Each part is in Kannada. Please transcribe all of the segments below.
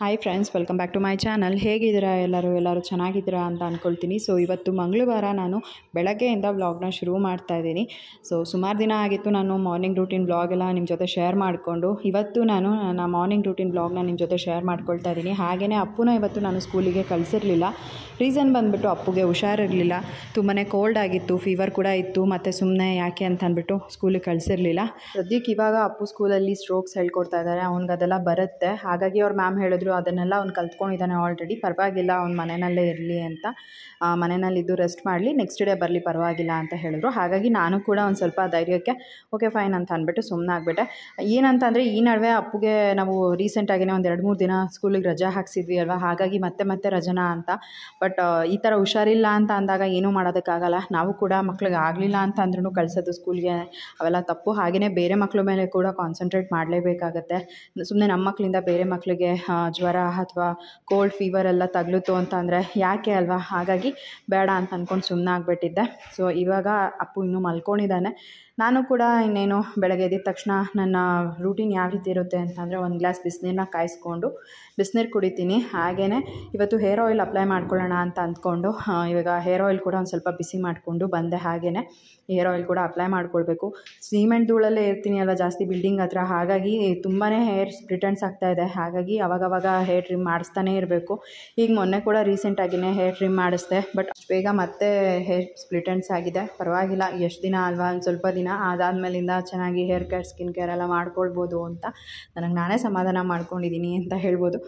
Hi friends, welcome back to my channel. ಹೇಗಿದ್ದೀರಾ ಎಲ್ಲರೂ ಚೆನ್ನಾಗಿದ್ದೀರಾ ಅಂತ ಅಂದ್ಕೊಳ್ತೀನಿ. ಸೊ ಇವತ್ತು ಮಂಗಳವಾರ ನಾನು ಬೆಳಗ್ಗೆಯಿಂದ ವ್ಲಾಗ್ನ ಶುರು ಮಾಡ್ತಾ ಇದ್ದೀನಿ. ಸೊ ಸುಮಾರು ದಿನ ಆಗಿತ್ತು ನಾನು ಮಾರ್ನಿಂಗ್ ರೂಟೀನ್ ವ್ಲಾಗ್ ಎಲ್ಲ ನಿಮ್ಮ ಜೊತೆ ಶೇರ್ ಮಾಡಿಕೊಂಡು. ಇವತ್ತು ನಾನು ನನ್ನ ಮಾರ್ನಿಂಗ್ ರೂಟೀನ್ ವ್ಲಾಗ್ನ ನಿಮ್ಮ ಜೊತೆ ಶೇರ್ ಮಾಡ್ಕೊಳ್ತಾ ಇದ್ದೀನಿ. ಹಾಗೆಯೇ ಅಪ್ಪುನ ಇವತ್ತು ನಾನು ಸ್ಕೂಲಿಗೆ ಕಳಿಸಿರಲಿಲ್ಲ. ರೀಸನ್ ಬಂದುಬಿಟ್ಟು ಅಪ್ಪುಗೆ ಹುಷಾರಿರಲಿಲ್ಲ, ತುಂಬಾ ಕೋಲ್ಡ್ ಆಗಿತ್ತು, ಫೀವರ್ ಕೂಡ ಇತ್ತು. ಮತ್ತು ಸುಮ್ಮನೆ ಯಾಕೆ ಅಂತ ಅಂದ್ಬಿಟ್ಟು ಸ್ಕೂಲಿಗೆ ಕಳಿಸಿರಲಿಲ್ಲ. ಸದ್ಯಕ್ಕೆ ಇವಾಗ ಅಪ್ಪು ಸ್ಕೂಲಲ್ಲಿ ಸ್ಟ್ರೋಕ್ಸ್ ಹೇಳ್ಕೊಡ್ತಾ ಇದ್ದಾರೆ, ಅವ್ನಿಗೆ ಅದೆಲ್ಲ ಬರುತ್ತೆ. ಹಾಗಾಗಿ ಅವ್ರ ಮ್ಯಾಮ್ ಹೇಳಿದ್ರು ಅದನ್ನೆಲ್ಲ ಅವ್ನು ಕಲ್ತ್ಕೊಂಡಿದ್ದಾನೆ ಆಲ್ರೆಡಿ, ಪರವಾಗಿಲ್ಲ ಅವ್ನು ಮನೆಯಲ್ಲೇ ಇರಲಿ ಅಂತ, ಮನೆಯಲ್ಲಿದ್ದು ರೆಸ್ಟ್ ಮಾಡಲಿ, ನೆಕ್ಸ್ಟ್ ಡೇ ಬರಲಿ ಪರವಾಗಿಲ್ಲ ಅಂತ ಹೇಳಿದ್ರು. ಹಾಗಾಗಿ ನಾನು ಕೂಡ ಒಂದು ಸ್ವಲ್ಪ ಧೈರ್ಯಕ್ಕೆ ಓಕೆ ಫೈನ್ ಅಂತ ಅಂದ್ಬಿಟ್ಟು ಸುಮ್ಮನೆ ಆಗಿಬಿಟ್ಟೆ. ಏನಂತಂದರೆ ಈ ನಡುವೆ ಅಪ್ಪುಗೆ ನಾವು ರೀಸೆಂಟಾಗಿಯೇ ಒಂದು 2-3 ದಿನ ಸ್ಕೂಲಿಗೆ ರಜೆ ಹಾಕ್ಸಿದ್ವಿ ಅಲ್ವಾ, ಹಾಗಾಗಿ ಮತ್ತೆ ರಜನಾ ಅಂತ. ಬಟ್ ಈ ಥರ ಹುಷಾರಿಲ್ಲ ಅಂತ ಅಂದಾಗ ಏನೂ ಮಾಡೋದಕ್ಕಾಗಲ್ಲ. ನಾವು ಕೂಡ ಮಕ್ಳಿಗೆ ಆಗಲಿಲ್ಲ ಅಂತ ಅಂದ್ರೂ ಕಳಿಸೋದು ಸ್ಕೂಲ್ಗೆ ಅವೆಲ್ಲ ತಪ್ಪು. ಹಾಗೆಯೇ ಬೇರೆ ಮಕ್ಕಳ ಮೇಲೆ ಕೂಡ ಕಾನ್ಸಂಟ್ರೇಟ್ ಮಾಡಲೇಬೇಕಾಗತ್ತೆ. ಸುಮ್ಮನೆ ನಮ್ಮ ಮಕ್ಕಳಿಂದ ಬೇರೆ ಮಕ್ಕಳಿಗೆ ಜ್ವರ ಅಥವಾ ಕೋಲ್ಡ್ ಫೀವರ್ ಎಲ್ಲ ತಗಲುತ್ತು ಅಂತ ಅಂದರೆ ಯಾಕೆ ಅಲ್ವಾ, ಹಾಗಾಗಿ ಬೇಡ ಅಂತ ಅಂದ್ಕೊಂಡು ಸುಮ್ಮನೆ ಆಗಿಬಿಟ್ಟಿದ್ದೆ. ಸೊ ಇವಾಗ ಅಪ್ಪು ಇನ್ನೂ ಮಲ್ಕೊಂಡಿದ್ದಾನೆ. ನಾನು ಕೂಡ ಇನ್ನೇನು ಬೆಳಗ್ಗೆ ಎದ್ದ ತಕ್ಷಣ ನನ್ನ ರೂಟೀನ್ ಯಾವ ರೀತಿ ಇರುತ್ತೆ ಅಂತಂದರೆ, ಒಂದು ಗ್ಲಾಸ್ ಬಿಸಿನೀರನ್ನ ಕಾಯಿಸ್ಕೊಂಡು ಬಿಸಿನೀರು ಕುಡಿತೀನಿ. ಹಾಗೆಯೇ ಇವತ್ತು ಹೇರ್ ಆಯಿಲ್ ಅಪ್ಲೈ ಮಾಡ್ಕೊಳ್ಳೋಣ ಅಂತ ಅಂದ್ಕೊಂಡು ಇವಾಗ ಹೇರ್ ಆಯಿಲ್ ಕೂಡ ಒಂದು ಸ್ವಲ್ಪ ಬಿಸಿ ಮಾಡಿಕೊಂಡು ಬಂದೆ. ಹಾಗೆಯೇ ಹೇರ್ ಆಯಿಲ್ ಕೂಡ ಅಪ್ಲೈ ಮಾಡ್ಕೊಳ್ಬೇಕು. ಸಿಮೆಂಟ್ ಧೂಳಲ್ಲೇ ಇರ್ತೀನಿ ಅಲ್ವಾ ಜಾಸ್ತಿ ಬಿಲ್ಡಿಂಗ್ ಹತ್ರ, ಹಾಗಾಗಿ ತುಂಬಾ ಹೇರ್ ಸ್ಪ್ಲಿಟೆಂಡ್ಸ್ ಆಗ್ತಾಯಿದೆ. ಹಾಗಾಗಿ ಅವಾಗವಾಗ ಹೇರ್ ಟ್ರಿಮ್ ಮಾಡಿಸ್ತಾನೇ ಇರಬೇಕು. ಈಗ ಮೊನ್ನೆ ಕೂಡ ರೀಸೆಂಟಾಗಿಯೇ ಹೇರ್ ಟ್ರಿಮ್ ಮಾಡಿಸ್ದೆ, ಬಟ್ ಬೇಗ ಮತ್ತೆ ಹೇರ್ ಸ್ಪ್ಲಿಟೆಂಡ್ಸ್ ಆಗಿದೆ. ಪರವಾಗಿಲ್ಲ, ಎಷ್ಟು ದಿನ ಅಲ್ವಾ, ಒಂದು ಸ್ವಲ್ಪ ದಿನ ಅದಾದಮೇಲಿಂದ ಚೆನ್ನಾಗಿ ಹೇರ್ ಕೇರ್ ಸ್ಕಿನ್ ಕೇರ್ ಎಲ್ಲ ಮಾಡ್ಕೊಳ್ಬೋದು ಅಂತ ನನಗೆ ನಾನೇ ಸಮಾಧಾನ ಮಾಡ್ಕೊಂಡಿದ್ದೀನಿ ಅಂತ ಹೇಳ್ಬೋದು.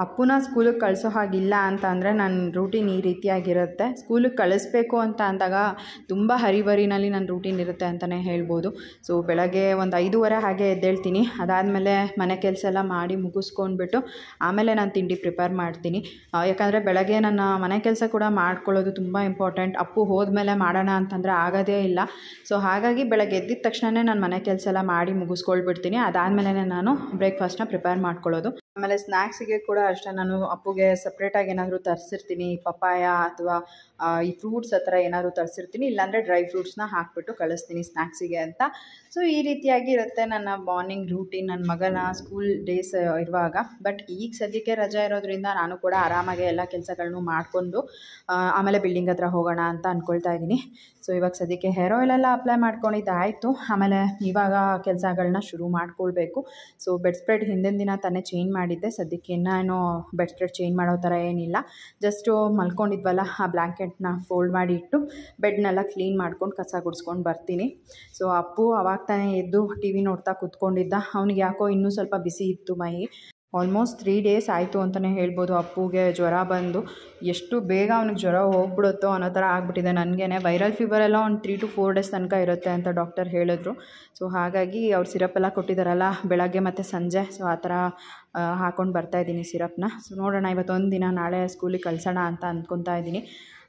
ಅಪ್ಪುನ ಸ್ಕೂಲಿಗೆ ಕಳಿಸೋ ಹಾಗಿಲ್ಲ ಅಂತ ಅಂದರೆ ನನ್ನ ರೂಟೀನ್ ಈ ರೀತಿಯಾಗಿರುತ್ತೆ. ಸ್ಕೂಲಿಗೆ ಕಳಿಸ್ಬೇಕು ಅಂತ ಅಂದಾಗ ತುಂಬ ಹರಿಬರಿನಲ್ಲಿ ನನ್ನ ರೂಟೀನ್ ಇರುತ್ತೆ ಅಂತಲೇ ಹೇಳ್ಬೋದು. ಸೊ ಬೆಳಗ್ಗೆ ಒಂದು 5:30 ಹಾಗೆ ಎದ್ದೇಳ್ತೀನಿ. ಅದಾದಮೇಲೆ ಮನೆ ಕೆಲಸ ಎಲ್ಲ ಮಾಡಿ ಮುಗಿಸ್ಕೊಂಡ್ಬಿಟ್ಟು ಆಮೇಲೆ ನಾನು ತಿಂಡಿ ಪ್ರಿಪೇರ್ ಮಾಡ್ತೀನಿ. ಯಾಕಂದರೆ ಬೆಳಗ್ಗೆ ನನ್ನ ಮನೆ ಕೆಲಸ ಕೂಡ ಮಾಡ್ಕೊಳ್ಳೋದು ತುಂಬ ಇಂಪಾರ್ಟೆಂಟ್. ಅಪ್ಪು ಹೋದ್ಮೇಲೆ ಮಾಡೋಣ ಅಂತಂದರೆ ಆಗೋದೇ ಇಲ್ಲ. ಸೊ ಹಾಗಾಗಿ ಬೆಳಗ್ಗೆ ಎದ್ದಿದ ತಕ್ಷಣವೇ ನಾನು ಮನೆ ಕೆಲಸ ಎಲ್ಲ ಮಾಡಿ ಮುಗಿಸ್ಕೊಳ್ಬಿಡ್ತೀನಿ. ಅದಾದಮೇಲೆ ನಾನು ಬ್ರೇಕ್ಫಾಸ್ಟ್ನ ಪ್ರಿಪೇರ್ ಮಾಡ್ಕೊಳ್ಳೋದು. ಆಮೇಲೆ ಸ್ನ್ಯಾಕ್ಸಿಗೆ ಕೂಡ ಅಷ್ಟೇ, ನಾನು ಅಪ್ಪುಗೆ ಸಪ್ರೇಟಾಗಿ ಏನಾದರೂ ತರಿಸಿರ್ತೀನಿ, ಪಪ್ಪಾಯ ಅಥವಾ ಈ ಫ್ರೂಟ್ಸ್ ಆ ಥರ ಏನಾದರೂ ತರಿಸಿರ್ತೀನಿ, ಇಲ್ಲಾಂದರೆ ಡ್ರೈ ಫ್ರೂಟ್ಸ್ನ ಹಾಕಿಬಿಟ್ಟು ಕಳಿಸ್ತೀನಿ ಸ್ನ್ಯಾಕ್ಸಿಗೆ ಅಂತ. ಸೊ ಈ ರೀತಿಯಾಗಿ ಇರುತ್ತೆ ನನ್ನ ಮಾರ್ನಿಂಗ್ ರೂಟೀನ್ ನನ್ನ ಮಗನ ಸ್ಕೂಲ್ ಡೇಸ್ ಇರುವಾಗ. ಬಟ್ ಈಗ ಸದ್ಯಕ್ಕೆ ರಜೆ ಇರೋದ್ರಿಂದ ನಾನು ಕೂಡ ಆರಾಮಾಗಿ ಎಲ್ಲ ಕೆಲಸಗಳನ್ನೂ ಮಾಡಿಕೊಂಡು ಆಮೇಲೆ ಬಿಲ್ಡಿಂಗ್ ಹತ್ರ ಹೋಗೋಣ ಅಂತ ಅಂದ್ಕೊಳ್ತಾ ಇದ್ದೀನಿ. ಸೊ ಇವಾಗ ಸದ್ಯಕ್ಕೆ ಹೇರ್ ಆಯಿಲೆಲ್ಲ ಅಪ್ಲೈ ಮಾಡ್ಕೊಂಡಿದ್ದಾಯಿತು. ಆಮೇಲೆ ಇವಾಗ ಕೆಲಸಗಳನ್ನ ಶುರು ಮಾಡ್ಕೊಳ್ಬೇಕು. ಸೊ ಬೆಡ್ ಸ್ಪ್ರೆಡ್ ಹಿಂದಿನ ದಿನ ತಾನೇ ಚೇಂಜ್ ಮಾಡಿದ್ದೆ. ಸದ್ಯಕ್ಕೆ ಇನ್ನೇನು ಬೆಡ್ ಸ್ಪ್ರೆಡ್ ಚೇಂಜ್ ಮಾಡೋ ಥರ ಏನಿಲ್ಲ. ಜಸ್ಟು ಮಲ್ಕೊಂಡಿದ್ವಲ್ಲ ಆ ಬ್ಲ್ಯಾಂಕೆಟ್ನ ಫೋಲ್ಡ್ ಮಾಡಿ ಇಟ್ಟು ಬೆಡ್ನೆಲ್ಲ ಕ್ಲೀನ್ ಮಾಡ್ಕೊಂಡು ಕಸ ಗುಡಿಸ್ಕೊಂಡು ಬರ್ತೀನಿ. ಸೊ ಅಪ್ಪು ಅವಾಗ ತಾನೇ ಎದ್ದು ಟಿ ವಿ ನೋಡ್ತಾ ಕೂತ್ಕೊಂಡಿದ್ದ. ಅವ್ನಿಗೆ ಯಾಕೋ ಇನ್ನೂ ಸ್ವಲ್ಪ ಬಿಸಿ ಇತ್ತು ಮೈ. ಆಲ್ಮೋಸ್ಟ್ 3 ಡೇಸ್ ಆಯಿತು ಅಂತಲೇ ಹೇಳ್ಬೋದು ಅಪ್ಪುಗೆ ಜ್ವರ ಬಂದು. ಎಷ್ಟು ಬೇಗ ಅವ್ನಿಗೆ ಜ್ವರ ಹೋಗ್ಬಿಡುತ್ತೋ ಅನ್ನೋ ಥರ ಆಗಿಬಿಟ್ಟಿದೆ. ನನಗೇ ವೈರಲ್ ಫೀವರ್ ಎಲ್ಲ ಒಂದು 3 to 4 ಡೇಸ್ ತನಕ ಇರುತ್ತೆ ಅಂತ ಡಾಕ್ಟರ್ ಹೇಳಿದ್ರು. ಸೊ ಹಾಗಾಗಿ ಅವ್ರು ಸಿರಪ್ಪೆಲ್ಲ ಕೊಟ್ಟಿದ್ದಾರಲ್ಲ ಬೆಳಗ್ಗೆ ಮತ್ತು ಸಂಜೆ, ಸೊ ಆ ಥರ ಹಾಕ್ಕೊಂಡು ಬರ್ತಾಯಿದ್ದೀನಿ ಸಿರಪ್ನ. ಸೊ ನೋಡೋಣ, ಇವತ್ತೊಂದು ದಿನ ನಾಳೆ ಸ್ಕೂಲಿಗೆ ಕಳ್ಸೋಣ ಅಂತ ಅಂದ್ಕೊತಾ ಇದ್ದೀನಿ.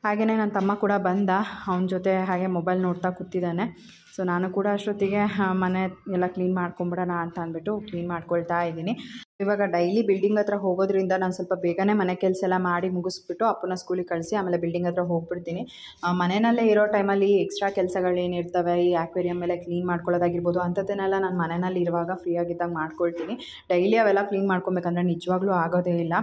ಹಾಗೆಯೇ ನನ್ನ ತಮ್ಮ ಕೂಡ ಬಂದ, ಅವನ ಜೊತೆ ಹಾಗೆ ಮೊಬೈಲ್ ನೋಡ್ತಾ ಕೂತಿದ್ದಾನೆ. ಸೊ ನಾನು ಕೂಡ ಅಷ್ಟೊತ್ತಿಗೆ ಮನೆ ಎಲ್ಲ ಕ್ಲೀನ್ ಮಾಡ್ಕೊಂಬಿಡೋಣ ಅಂತ ಅಂದ್ಬಿಟ್ಟು ಕ್ಲೀನ್ ಮಾಡ್ಕೊಳ್ತಾ ಇದ್ದೀನಿ. ಇವಾಗ ಡೈಲಿ ಬಿಲ್ಡಿಂಗ್ ಹತ್ರ ಹೋಗೋದ್ರಿಂದ ನಾನು ಸ್ವಲ್ಪ ಬೇಗನೆ ಮನೆ ಕೆಲಸ ಎಲ್ಲ ಮಾಡಿ ಮುಗಿಸ್ಬಿಟ್ಟು ಅಪ್ಪನ ಸ್ಕೂಲಿಗೆ ಕಳಿಸಿ ಆಮೇಲೆ ಬಿಲ್ಡಿಂಗ್ ಹತ್ರ ಹೋಗ್ಬಿಡ್ತೀನಿ. ಮನೆಯಲ್ಲೇ ಇರೋ ಟೈಮಲ್ಲಿ ಎಕ್ಸ್ಟ್ರಾ ಕೆಲಸಗಳೇನಿರ್ತವೆ, ಈ ಆಕ್ವೇರಿಯಮ್ ಮೇಲೆ ಕ್ಲೀನ್ ಮಾಡ್ಕೊಳ್ಳೋದಾಗಿರ್ಬೋದು, ಅಂಥದ್ದನ್ನೆಲ್ಲ ನಾನು ಮನೆಯಲ್ಲಿ ಇರುವಾಗ ಫ್ರೀಯಾಗಿದ್ದಾಗ ಮಾಡ್ಕೊಳ್ತೀನಿ. ಡೈಲಿ ಅವೆಲ್ಲ ಕ್ಲೀನ್ ಮಾಡ್ಕೊಬೇಕಂದ್ರೆ ನಿಜವಾಗ್ಲೂ ಆಗೋದೇ ಇಲ್ಲ.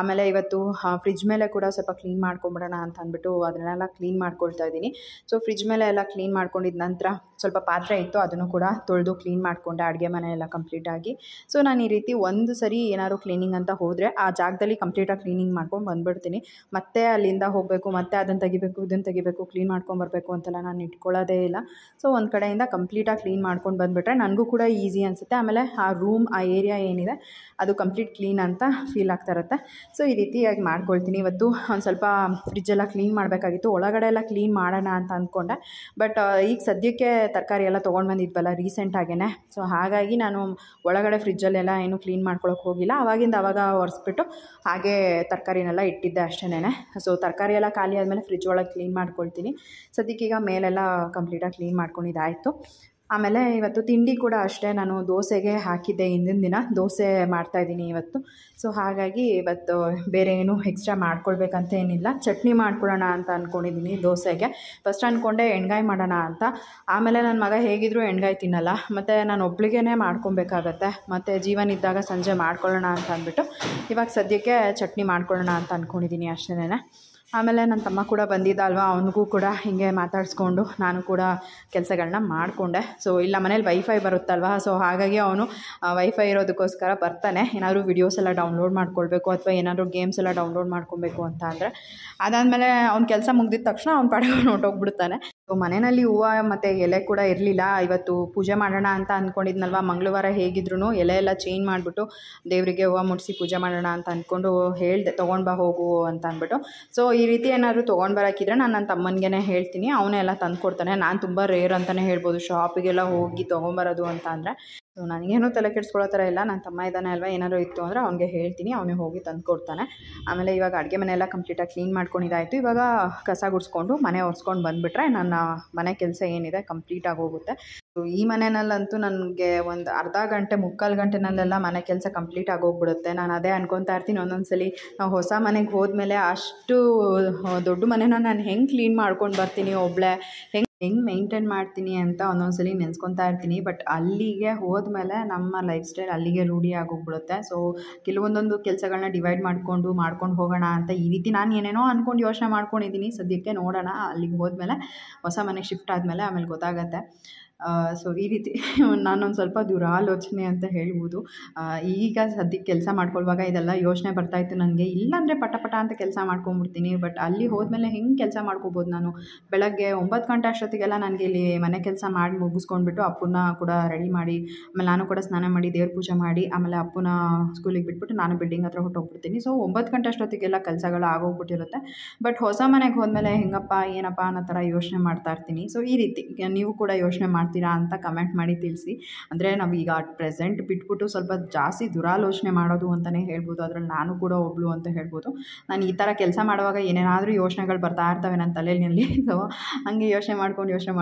ಆಮೇಲೆ ಇವತ್ತು ಫ್ರಿಜ್ ಮೇಲೆ ಕೂಡ ಸ್ವಲ್ಪ ಕ್ಲೀನ್ ಮಾಡ್ಕೊಂಬಿಡೋಣ ಅಂತ ಅಂದ್ಬಿಟ್ಟು ಅದನ್ನೆಲ್ಲ ಕ್ಲೀನ್ ಮಾಡ್ಕೊಳ್ತಾ ಇದ್ದೀನಿ. ಸೊ ಫ್ರಿಜ್ ಮೇಲೆ ಎಲ್ಲ ಕ್ಲೀನ್ ಮಾಡ್ಕೊಂಡಿದ್ದ ನಂತರ ಸ್ವಲ್ಪ ಪಾತ್ರೆ ಇತ್ತು, ಅದನ್ನು ಕೂಡ ತೊಳೆದು ಕ್ಲೀನ್ ಮಾಡಿಕೊಂಡೆ, ಅಡುಗೆ ಮನೆ ಎಲ್ಲ ಕಂಪ್ಲೀಟಾಗಿ. ಸೊ ನಾನು ಈ ರೀತಿ ಒಂದು ಸರಿ ಏನಾದ್ರು ಕ್ಲೀನಿಂಗ್ ಅಂತ ಹೋದರೆ ಆ ಜಾಗದಲ್ಲಿ ಕಂಪ್ಲೀಟಾಗಿ ಕ್ಲೀನಿಂಗ್ ಮಾಡ್ಕೊಂಡು ಬಂದುಬಿಡ್ತೀನಿ. ಮತ್ತೆ ಅಲ್ಲಿಂದ ಹೋಗಬೇಕು, ಮತ್ತೆ ಅದನ್ನು ತೆಗಿಬೇಕು, ಇದನ್ನು ತೆಗಿಬೇಕು, ಕ್ಲೀನ್ ಮಾಡ್ಕೊಂಬರ್ಬೇಕು ಅಂತೆಲ್ಲ ನಾನು ಇಟ್ಕೊಳ್ಳೋದೇ ಇಲ್ಲ. ಸೊ ಒಂದು ಕಡೆಯಿಂದ ಕಂಪ್ಲೀಟಾಗಿ ಕ್ಲೀನ್ ಮಾಡ್ಕೊಂಡು ಬಂದುಬಿಟ್ರೆ ನನಗೂ ಕೂಡ ಈಸಿ ಅನಿಸುತ್ತೆ. ಆಮೇಲೆ ಆ ರೂಮ್, ಆ ಏರಿಯಾ ಏನಿದೆ ಅದು ಕಂಪ್ಲೀಟ್ ಕ್ಲೀನ್ ಅಂತ ಫೀಲ್ ಆಗ್ತಾ ಇರುತ್ತೆ. ಸೊ ಈ ರೀತಿಯಾಗಿ ಮಾಡ್ಕೊಳ್ತೀನಿ. ಇವತ್ತು ಒಂದು ಸ್ವಲ್ಪ ಫ್ರಿಜ್ಜೆಲ್ಲ ಕ್ಲೀನ್ ಮಾಡಬೇಕಾಗಿತ್ತು, ಒಳಗಡೆ ಎಲ್ಲ ಕ್ಲೀನ್ ಮಾಡೋಣ ಅಂತ ಅಂದ್ಕೊಂಡೆ. ಬಟ್ ಈಗ ಸದ್ಯಕ್ಕೆ ತರಕಾರಿ ಎಲ್ಲ ತೊಗೊಂಡು ಬಂದಿದ್ವಲ್ಲ ರೀಸೆಂಟಾಗೇ, ಸೊ ಹಾಗಾಗಿ ನಾನು ಒಳಗಡೆ ಫ್ರಿಜ್ಜಲ್ಲೆಲ್ಲ ಏನು ಕ್ಲೀನ್ ಮಾಡ್ಕೊಳಕ್ಕೆ ಹೋಗಿಲ್ಲ. ಆವಾಗಿಂದ ಆವಾಗ ಒರೆಸ್ಬಿಟ್ಟು ಹಾಗೆ ತರಕಾರಿನೆಲ್ಲ ಇಟ್ಟಿದ್ದೆ ಅಷ್ಟೇ. ಸೊ ತರಕಾರಿ ಎಲ್ಲ ಖಾಲಿ ಆದಮೇಲೆ ಫ್ರಿಜ್ ಒಳಗೆ ಕ್ಲೀನ್ ಮಾಡ್ಕೊಳ್ತೀನಿ. ಸದ್ಯಕ್ಕೀಗ ಮೇಲೆಲ್ಲ ಕಂಪ್ಲೀಟಾಗಿ ಕ್ಲೀನ್ ಮಾಡ್ಕೊಂಡಿದ್ದಾಯಿತು. ಆಮೇಲೆ ಇವತ್ತು ತಿಂಡಿ ಕೂಡ ಅಷ್ಟೇ, ನಾನು ದೋಸೆಗೆ ಹಾಕಿದ್ದೆ ಹಿಂದಿನ ದಿನ, ದೋಸೆ ಮಾಡ್ತಾಯಿದ್ದೀನಿ ಇವತ್ತು. ಸೊ ಹಾಗಾಗಿ ಇವತ್ತು ಬೇರೆ ಏನು ಎಕ್ಸ್ಟ್ರಾ ಮಾಡ್ಕೊಳ್ಬೇಕಂತ ಏನಿಲ್ಲ, ಚಟ್ನಿ ಮಾಡ್ಕೊಳ್ಳೋಣ ಅಂತ ಅಂದ್ಕೊಂಡಿದ್ದೀನಿ ದೋಸೆಗೆ. ಫಸ್ಟ್ ಅಂದ್ಕೊಂಡೆ ಎಣ್ಗಾಯಿ ಮಾಡೋಣ ಅಂತ, ಆಮೇಲೆ ನನ್ನ ಮಗ ಹೇಗಿದ್ದರೂ ಎಣ್ಗಾಯಿ ತಿನ್ನಲ್ಲ, ಮತ್ತು ನಾನು ಒಬ್ಳಿಗೇ ಮಾಡ್ಕೊಬೇಕಾಗತ್ತೆ, ಮತ್ತು ಜೀವನ ಇದ್ದಾಗ ಸಂಜೆ ಮಾಡ್ಕೊಳ್ಳೋಣ ಅಂತ ಅಂದ್ಬಿಟ್ಟು ಇವಾಗ ಸದ್ಯಕ್ಕೆ ಚಟ್ನಿ ಮಾಡ್ಕೊಳ್ಳೋಣ ಅಂತ ಅಂದ್ಕೊಂಡಿದ್ದೀನಿ ಅಷ್ಟೇ. ಆಮೇಲೆ ನನ್ನ ತಮ್ಮ ಕೂಡ ಬಂದಿದ್ದ ಅಲ್ವಾ, ಅವನಿಗೂ ಕೂಡ ಹೀಗೆ ಮಾತಾಡಿಸ್ಕೊಂಡು ನಾನು ಕೂಡ ಕೆಲಸಗಳನ್ನ ಮಾಡಿಕೊಂಡೆ. ಸೊ ಇಲ್ಲ ಮನೇಲಿ ವೈಫೈ ಬರುತ್ತಲ್ವ, ಸೊ ಹಾಗಾಗಿ ಅವನು ವೈಫೈ ಇರೋದಕ್ಕೋಸ್ಕರ ಬರ್ತಾನೆ, ಏನಾದರೂ ವಿಡಿಯೋಸ್ ಎಲ್ಲ ಡೌನ್ಲೋಡ್ ಮಾಡ್ಕೊಳ್ಬೇಕು ಅಥವಾ ಏನಾದರೂ ಗೇಮ್ಸ್ ಎಲ್ಲ ಡೌನ್ಲೋಡ್ ಮಾಡ್ಕೊಬೇಕು ಅಂತ ಅಂದರೆ. ಅದಾದಮೇಲೆ ಅವ್ನ ಕೆಲಸ ಮುಗಿದಿದ ತಕ್ಷಣ ಅವ್ನ ಪಾಡಿಗೆ ಹೊರಟೋಗ್ಬಿಡ್ತಾನೆ. ಸೊ ಮನೆಯಲ್ಲಿ ಹೂವು ಮತ್ತು ಎಲೆ ಕೂಡ ಇರಲಿಲ್ಲ, ಇವತ್ತು ಪೂಜೆ ಮಾಡೋಣ ಅಂತ ಅಂದ್ಕೊಂಡಿದ್ನಲ್ವ, ಮಂಗಳವಾರ ಹೇಗಿದ್ರು ಎಲೆ ಎಲ್ಲ ಚೇಂಜ್ ಮಾಡಿಬಿಟ್ಟು ದೇವರಿಗೆ ಹೂವು ಮುಡಿಸಿ ಪೂಜೆ ಮಾಡೋಣ ಅಂತ ಅಂದ್ಕೊಂಡು ಹೇಳಿದೆ, ತೊಗೊಂಡು ಬಾ ಹೋಗು ಅಂತ ಅಂದ್ಬಿಟ್ಟು. ಸೊ ಈ ರೀತಿ ಏನಾದರೂ ತೊಗೊಂಡು ಬರೋಕ್ಕಿದ್ರೆ ನಾನು ನನ್ನ ತಮ್ಮನಿಗೆ ಹೇಳ್ತೀನಿ, ಅವನೇ ಎಲ್ಲ ತಂದು ಕೊಡ್ತಾನೆ. ನಾನು ತುಂಬ ರೇರ್ ಅಂತಲೇ ಹೇಳ್ಬೋದು ಶಾಪಿಗೆಲ್ಲ ಹೋಗಿ ತೊಗೊಂಬರೋದು ಅಂತ ಅಂದರೆ. ಸೊ ನನಗೇನೂ ತಲೆ ಕೆಡಿಸ್ಕೊಳ್ಳೋ ಥರ ಇಲ್ಲ, ನನ್ನ ತಮ್ಮ ಇದ್ದಾನೆ ಅಲ್ವಾ, ಏನಾದರೂ ಇತ್ತು ಅಂದರೆ ಅವ್ನಿಗೆ ಹೇಳ್ತೀನಿ, ಅವನೇ ಹೋಗಿ ತಂದು ಕೊಡ್ತಾನೆ. ಆಮೇಲೆ ಇವಾಗ ಅಡುಗೆ ಮನೆಯೆಲ್ಲ ಕಂಪ್ಲೀಟಾಗಿ ಕ್ಲೀನ್ ಮಾಡ್ಕೊಂಡಿದ್ದಾಯಿತು. ಇವಾಗ ಕಸ ಗುಡಿಸ್ಕೊಂಡು ಮನೆ ಒರೆಸ್ಕೊಂಡು ಬಂದುಬಿಟ್ರೆ ನನ್ನ ಮನೆ ಕೆಲಸ ಏನಿದೆ ಕಂಪ್ಲೀಟಾಗಿ ಹೋಗುತ್ತೆ. ಸೊ ಈ ಮನೆಯಲ್ಲಂತೂ ನನಗೆ ಒಂದು ಅರ್ಧ ಗಂಟೆ ಮುಕ್ಕಾಲು ಗಂಟೆನಲ್ಲೆಲ್ಲ ಮನೆ ಕೆಲಸ ಕಂಪ್ಲೀಟ್ ಆಗೋಗ್ಬಿಡುತ್ತೆ. ನಾನು ಅದೇ ಅನ್ಕೊತಾ ಇರ್ತೀನಿ, ಒಂದೊಂದ್ಸಲಿ ನಾವು ಹೊಸ ಮನೆಗೆ ಹೋದ್ಮೇಲೆ ಅಷ್ಟು ದೊಡ್ಡ ಮನೆನ ನಾನು ಹೆಂಗೆ ಕ್ಲೀನ್ ಮಾಡ್ಕೊಂಡು ಬರ್ತೀನಿ ಒಬ್ಬಳೇ, ಹೆಂಗೆ ಮೇಂಟೈನ್ ಮಾಡ್ತೀನಿ ಅಂತ ಒಂದೊಂದ್ಸಲಿ ನೆನೆಸ್ಕೊತಾ ಇರ್ತೀನಿ. ಬಟ್ ಅಲ್ಲಿಗೆ ಹೋದ್ಮೇಲೆ ನಮ್ಮ ಲೈಫ್ ಸ್ಟೈಲ್ ಅಲ್ಲಿಗೆ ರೂಢಿ ಆಗೋಗ್ಬಿಡುತ್ತೆ. ಸೊ ಕೆಲವೊಂದೊಂದು ಕೆಲಸಗಳನ್ನ ಡಿವೈಡ್ ಮಾಡ್ಕೊಂಡು ಹೋಗೋಣ ಅಂತ ಈ ರೀತಿ ನಾನು ಏನೇನೋ ಅಂದ್ಕೊಂಡು ಯೋಚನೆ ಮಾಡ್ಕೊಂಡಿದ್ದೀನಿ. ಸದ್ಯಕ್ಕೆ ನೋಡೋಣ, ಅಲ್ಲಿಗೆ ಹೋದ್ಮೇಲೆ ಹೊಸ ಮನೆಗೆ ಶಿಫ್ಟ್ ಆದಮೇಲೆ ಆಮೇಲೆ ಗೊತ್ತಾಗತ್ತೆ. ಸೊ ಈ ರೀತಿ ನಾನೊಂದು ಸ್ವಲ್ಪ ದುರಾಲೋಚನೆ ಅಂತ ಹೇಳ್ಬೋದು. ಈಗ ಸದ್ಯಕ್ಕೆ ಕೆಲಸ ಮಾಡ್ಕೊಳ್ಳುವಾಗ ಇದೆಲ್ಲ ಯೋಚನೆ ಬರ್ತಾಯಿತ್ತು ನನಗೆ, ಇಲ್ಲಾಂದರೆ ಪಟ ಅಂತ ಕೆಲಸ ಮಾಡ್ಕೊಂಬಿಡ್ತೀನಿ. ಬಟ್ ಅಲ್ಲಿ ಹೋದ್ಮೇಲೆ ಹೆಂಗೆ ಕೆಲಸ ಮಾಡ್ಕೋಬೋದು ನಾನು? ಬೆಳಗ್ಗೆ 9 ಗಂಟೆ ಅಷ್ಟೊತ್ತಿಗೆಲ್ಲ ನನಗೆ ಇಲ್ಲಿ ಮನೆ ಕೆಲಸ ಮಾಡಿ ಮುಗಿಸ್ಕೊಂಡ್ಬಿಟ್ಟು ಅಪ್ಪನ್ನ ಕೂಡ ರೆಡಿ ಮಾಡಿ, ಆಮೇಲೆ ನಾನು ಕೂಡ ಸ್ನಾನ ಮಾಡಿ ದೇವ್ರ ಪೂಜೆ ಮಾಡಿ, ಆಮೇಲೆ ಅಪ್ಪನ ಸ್ಕೂಲಿಗೆ ಬಿಟ್ಬಿಟ್ಟು ನಾನು ಬಿಲ್ಡಿಂಗ್ ಹತ್ರ ಹೊರಟೋಗ್ಬಿಡ್ತೀನಿ. ಸೊ 9 ಗಂಟೆ ಅಷ್ಟೊತ್ತಿಗೆಲ್ಲ ಕೆಲಸಗಳು ಆಗೋಗ್ಬಿಟ್ಟಿರುತ್ತೆ. ಬಟ್ ಹೊಸ ಮನೆಗೆ ಹೋದ್ಮೇಲೆ ಹೆಂಗಪ್ಪ ಏನಪ್ಪ ಅನ್ನೋ ಥರ ಯೋಚನೆ ಮಾಡ್ತಾ ಇರ್ತೀನಿ. ಸೊ ಈ ರೀತಿ ನೀವು ಕೂಡ ಯೋಚನೆ ಮಾಡ್ತೀರಾ ಅಂತ ಕಮೆಂಟ್ ಮಾಡಿ ತಿಳಿಸಿ. ಅಂದರೆ ನಾವೀಗ ಅಟ್ ಪ್ರೆಸೆಂಟ್ ಬಿಟ್ಬಿಟ್ಟು ಸ್ವಲ್ಪ ಜಾಸ್ತಿ ದುರಾಲೋಚನೆ ಮಾಡೋದು ಅಂತಲೇ ಹೇಳ್ಬೋದು, ಅದರಲ್ಲಿ ನಾನು ಕೂಡ ಒಬ್ಳು ಅಂತ ಹೇಳ್ಬೋದು. ನಾನು ಈ ಥರ ಕೆಲಸ ಮಾಡುವಾಗ ಏನೇನಾದರೂ ಯೋಚನೆಗಳು ಬರ್ತಾ ಇರ್ತವೆ ನನ್ನ ತಲೆಯಲ್ಲಿ. ಸೊ ಹಂಗೆ ಯೋಚನೆ ಮಾಡ್ಕೊಂಡು